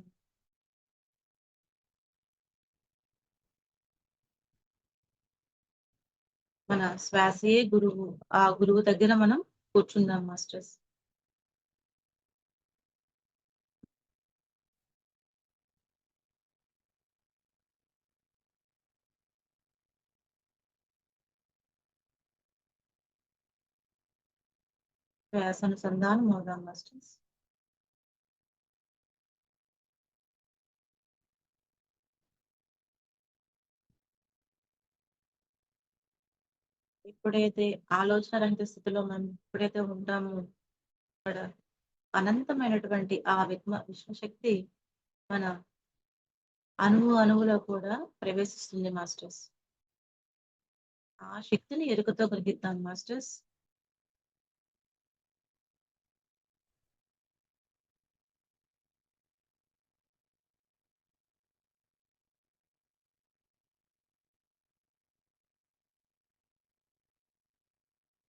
[SPEAKER 2] మన శ్వాసే గురువు. ఆ గురువు దగ్గర మనం కూర్చుందాం మాస్టర్స్. శ్వాస అనుసంధానం అవుదాం మాస్టర్స్. ఎప్పుడైతే ఆలోచన రహిత స్థితిలో మనం ఎప్పుడైతే ఉంటామో, అక్కడ అనంతమైనటువంటి ఆ విశ్వశక్తి మన అణువు అణువులో కూడా ప్రవేశిస్తుంది మాస్టర్స్. ఆ శక్తిని ఎరుకతో గ్రహిద్దాం మాస్టర్స్.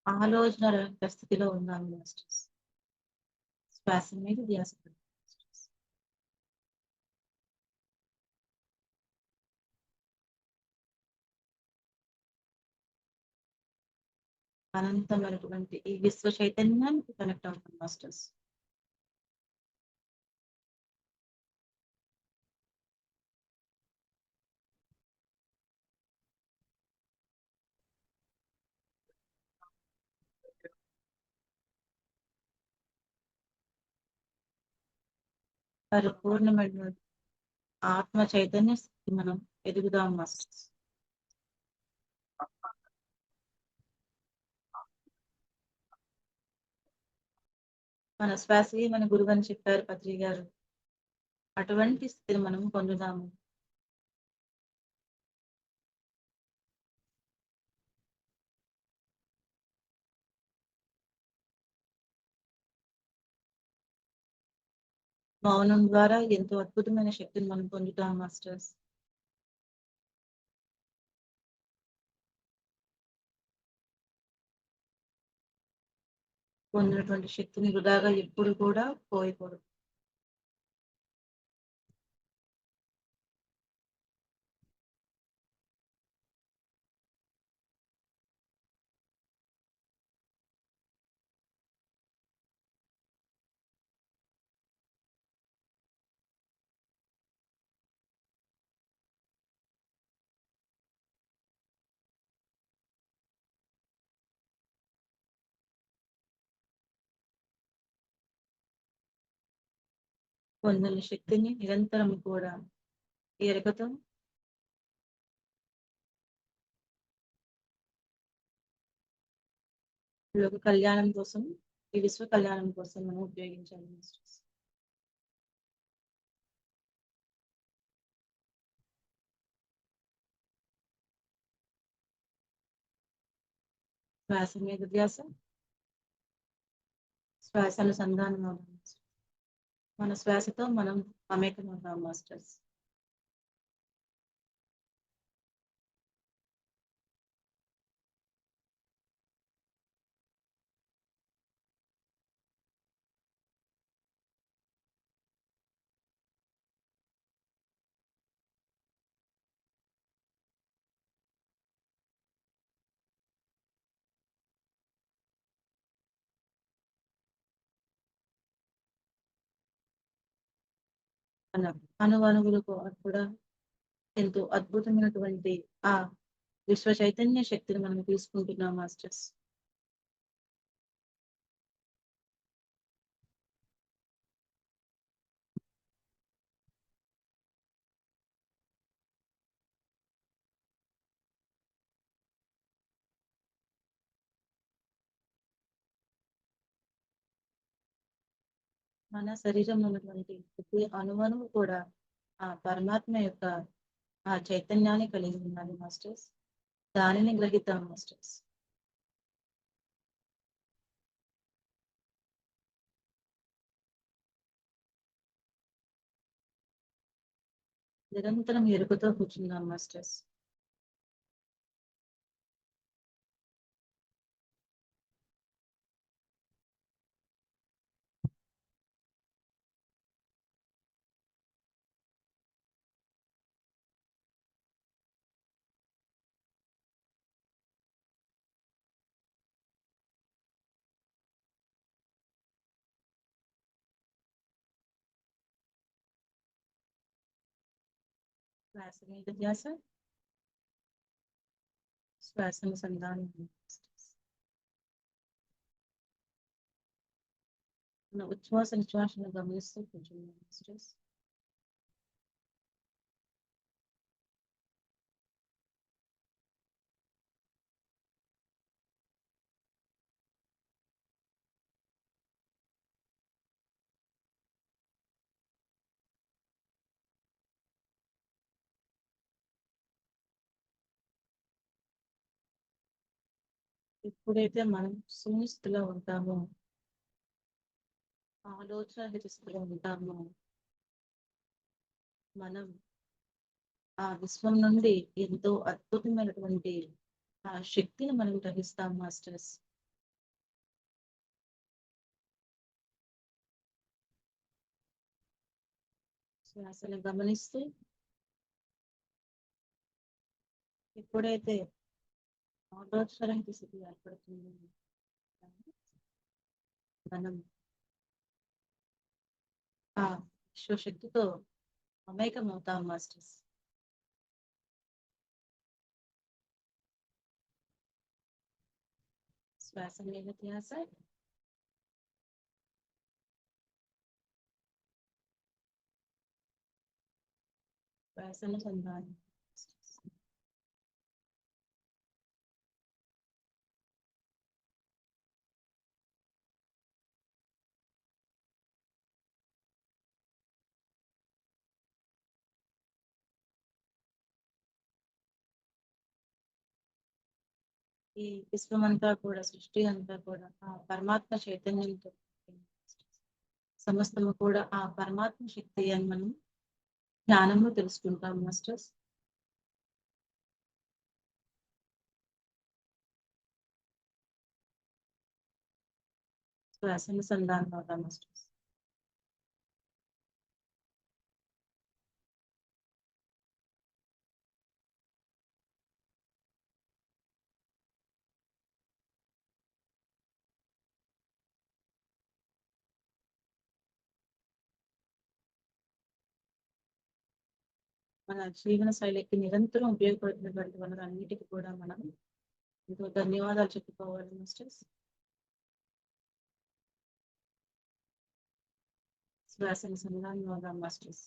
[SPEAKER 2] ఆలోచన రహిత స్థితిలో ఉన్నాం మాస్టర్స్. శ్వాస మీద ధ్యాస పెడదాం మాస్టర్స్. అనంతమైనటువంటి ఈ విశ్వ చైతన్యానికి కనెక్ట్ అవుతాం మాస్టర్స్. పరిపూర్ణమైనటువంటి ఆత్మ చైతన్య స్థితి మనం ఎదుగుదాం మాస్టర్స్. మన శ్వాసే మన గురువు అని చెప్పారు పత్రి గారు. అటువంటి స్థితిని మనం పొందుదాము. మౌనం ద్వారా ఎంతో అద్భుతమైన శక్తిని మనం పొందుతాం మాస్టర్స్. పొందినటువంటి శక్తిని వృధాగా ఎప్పుడు కూడా పోయకూడదు. పొందిన శక్తిని నిరంతరం కూడా ఎరగతో లోక కళ్యాణం కోసం ఈ విశ్వ కళ్యాణం కోసం మనం ఉపయోగించాలి మాస్టర్స్. శ్వాస మీద ధ్యాస, శ్వాస అనుసంధానం అవుదాం మాస్టర్స్. మన శ్వాసతో మనం మమేకమవుతాం మాస్టర్స్. మన అణువణువులు కూడా ఎంతో అద్భుతమైనటువంటి ఆ విశ్వ చైతన్య శక్తిని మనం తీసుకుంటున్నాం మాస్టర్స్. మన శరీరంలో ఉన్నటువంటి ప్రతి అణువణువు కూడా ఆ పరమాత్మ యొక్క ఆ చైతన్యాన్ని కలిగి ఉన్నది మాస్టర్స్. దానిని గ్రహిద్దాం మాస్టర్స్. నిరంతరం ఎరుకతో కూర్చున్నాం మాస్టర్స్. శ్వాస మీద ధ్యాస, శ్వాస అనుసంధానం మాస్టర్స్. మన ఉచ్ఛ్వాస నిశ్వాసను గమనిస్తూ కూర్చున్నాం మాస్టర్స్. ఎప్పుడైతే మనం శూన్యస్థితిలో ఉంటామో, ఆలోచన స్థితిలో ఉంటామో, మనం ఆ విశ్వం నుండి ఎంతో అద్భుతమైనటువంటి ఆ శక్తిని మనం గ్రహిస్తాం మాస్టర్స్. శ్వాసను గమనిస్తూ ఎప్పుడైతే ఆలోచన స్థితి ఏర్పడుతుందో మనం ఆ విశ్వశక్తితో మమేకం అవుతాం మాస్టర్స్. శ్వాస మీద ధ్యాస, శ్వాసను సంధానం. ఈ విశ్వమంతా కూడా, సృష్టి అంతా కూడా ఆ పరమాత్మ చైతన్యంతో సమస్తము కూడా ఆ పరమాత్మ శక్తి అని మనం జ్ఞానంలో తెలుసుకుంటాం మాస్టర్స్. శ్వాసను సంధానం అవుతాం మాస్టర్స్. మన జీవన శైలికి నిరంతరం ఉపయోగపడుతున్నటువంటి వనరులన్నిటికీ కూడా మనం ఎంతో ధన్యవాదాలు చెప్పుకోవాలి మాస్టర్స్. శ్వాసను సంధానం అవుదాం మాస్టర్స్.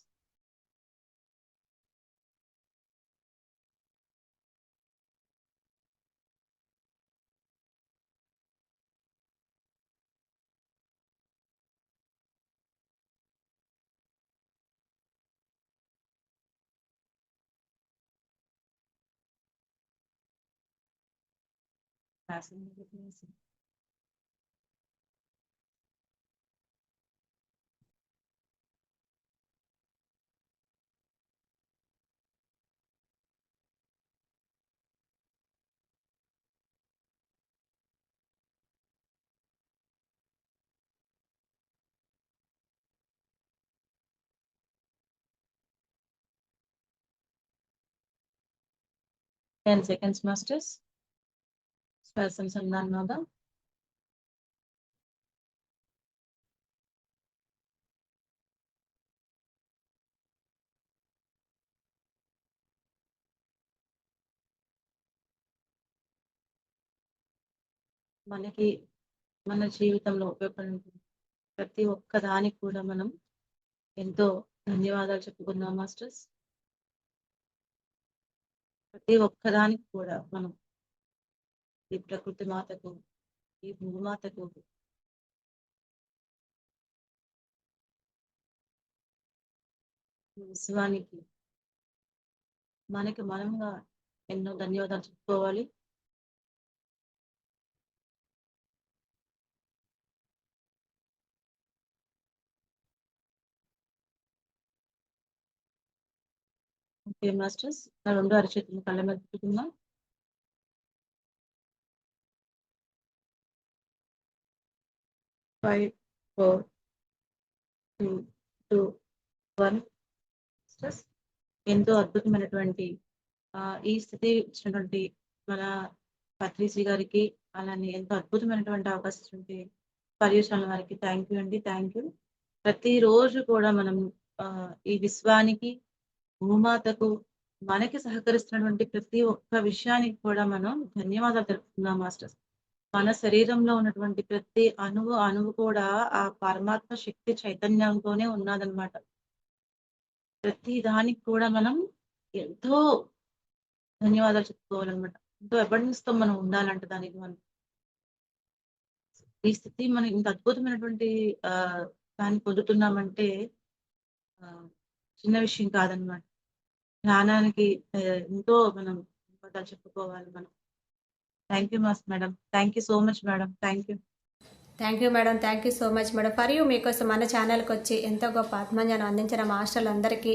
[SPEAKER 2] 10 seconds, masters. శ్వాసం సంధానం మనకి మన జీవితంలో ఉపయోగపడే ప్రతి ఒక్క దానికి కూడా మనం ఎంతో ధన్యవాదాలు చెప్పుకుందాం మాస్టర్స్. ప్రతి ఒక్కదానికి కూడా మనం ఈ ప్రకృతి మాతకు, ఈ భూమాతకు, విశ్వానికి మనకి మనముగా ఎన్నో ధన్యవాదాలు చెప్పుకోవాలి. ఓకే మాస్టర్స్, నా 2 అరచేతులు కళ్ళ మీద పెట్టుకుందాం. 5, 4, 3, 2, 1. మాస్టర్స్, ఎంతో అద్భుతమైనటువంటి ఈ స్థితి ఇచ్చినటువంటి మన పత్రిశ్రీ గారికి, అలానే ఎంతో అద్భుతమైనటువంటి అవకాశం ఇచ్చినటువంటి పర్యూషాల వారికి థ్యాంక్ యూ అండి. Thank you. ప్రతిరోజు కూడా మనం ఈ విశ్వానికి, భూమాతకు, మనకి సహకరిస్తున్నటువంటి ప్రతి ఒక్క విషయానికి కూడా మనం ధన్యవాదాలు తెలుపుతున్నాం మాస్టర్స్. మన శరీరంలో ఉన్నటువంటి ప్రతి అణువు కూడా ఆ పరమాత్మ శక్తి చైతన్యంతోనే ఉన్నదన్నమాట. ప్రతి దానికి కూడా మనం ఎంతో ధన్యవాదాలు చెప్పుకోవాలన్నమాట. ఎంతో అబండెన్స్ తో మనం ఉండాలంట దానికి. మనం ఈ స్థితి మనం ఇంత అద్భుతమైనటువంటి దాన్ని పొందుతున్నామంటే చిన్న విషయం కాదనమాట. జ్ఞానానికి ఎంతో మనం ధన్యవాదాలు చెప్పుకోవాలి మనం. Thank you madam. Thank you so much madam. Thank you.
[SPEAKER 1] Thank you madam. Thank you so much madam. For you మీకోసం మన ఛానల్కి వచ్చి ఎంతో గొప్ప ఆత్మజ్ఞానం అందించిన మాస్టర్లందరికీ,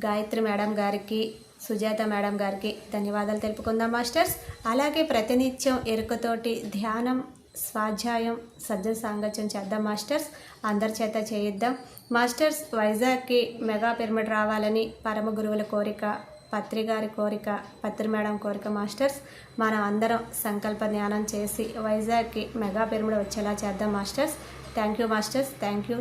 [SPEAKER 1] గాయత్రి మేడం గారికి, సుజాత మేడం గారికి ధన్యవాదాలు తెలుపుకుందాం మాస్టర్స్. అలాగే ప్రతినిత్యం ఎరుకతోటి ధ్యానం, స్వాధ్యాయం, సజ్జన సాంగత్యం చేద్దాం మాస్టర్స్. అందరి చేత చేయిద్దాం మాస్టర్స్. వైజాగ్కి మెగా పిరమిడ్ రావాలని పరమ గురువుల కోరిక, పత్రి గారి కోరిక, పత్రి మేడం కోరిక మాస్టర్స్. మనం అందరం సంకల్ప ధ్యానం చేసి వైజాగ్కి మెగా పిరమిడ్ వచ్చేలా చేద్దాం masters. Thank you masters. Thank you.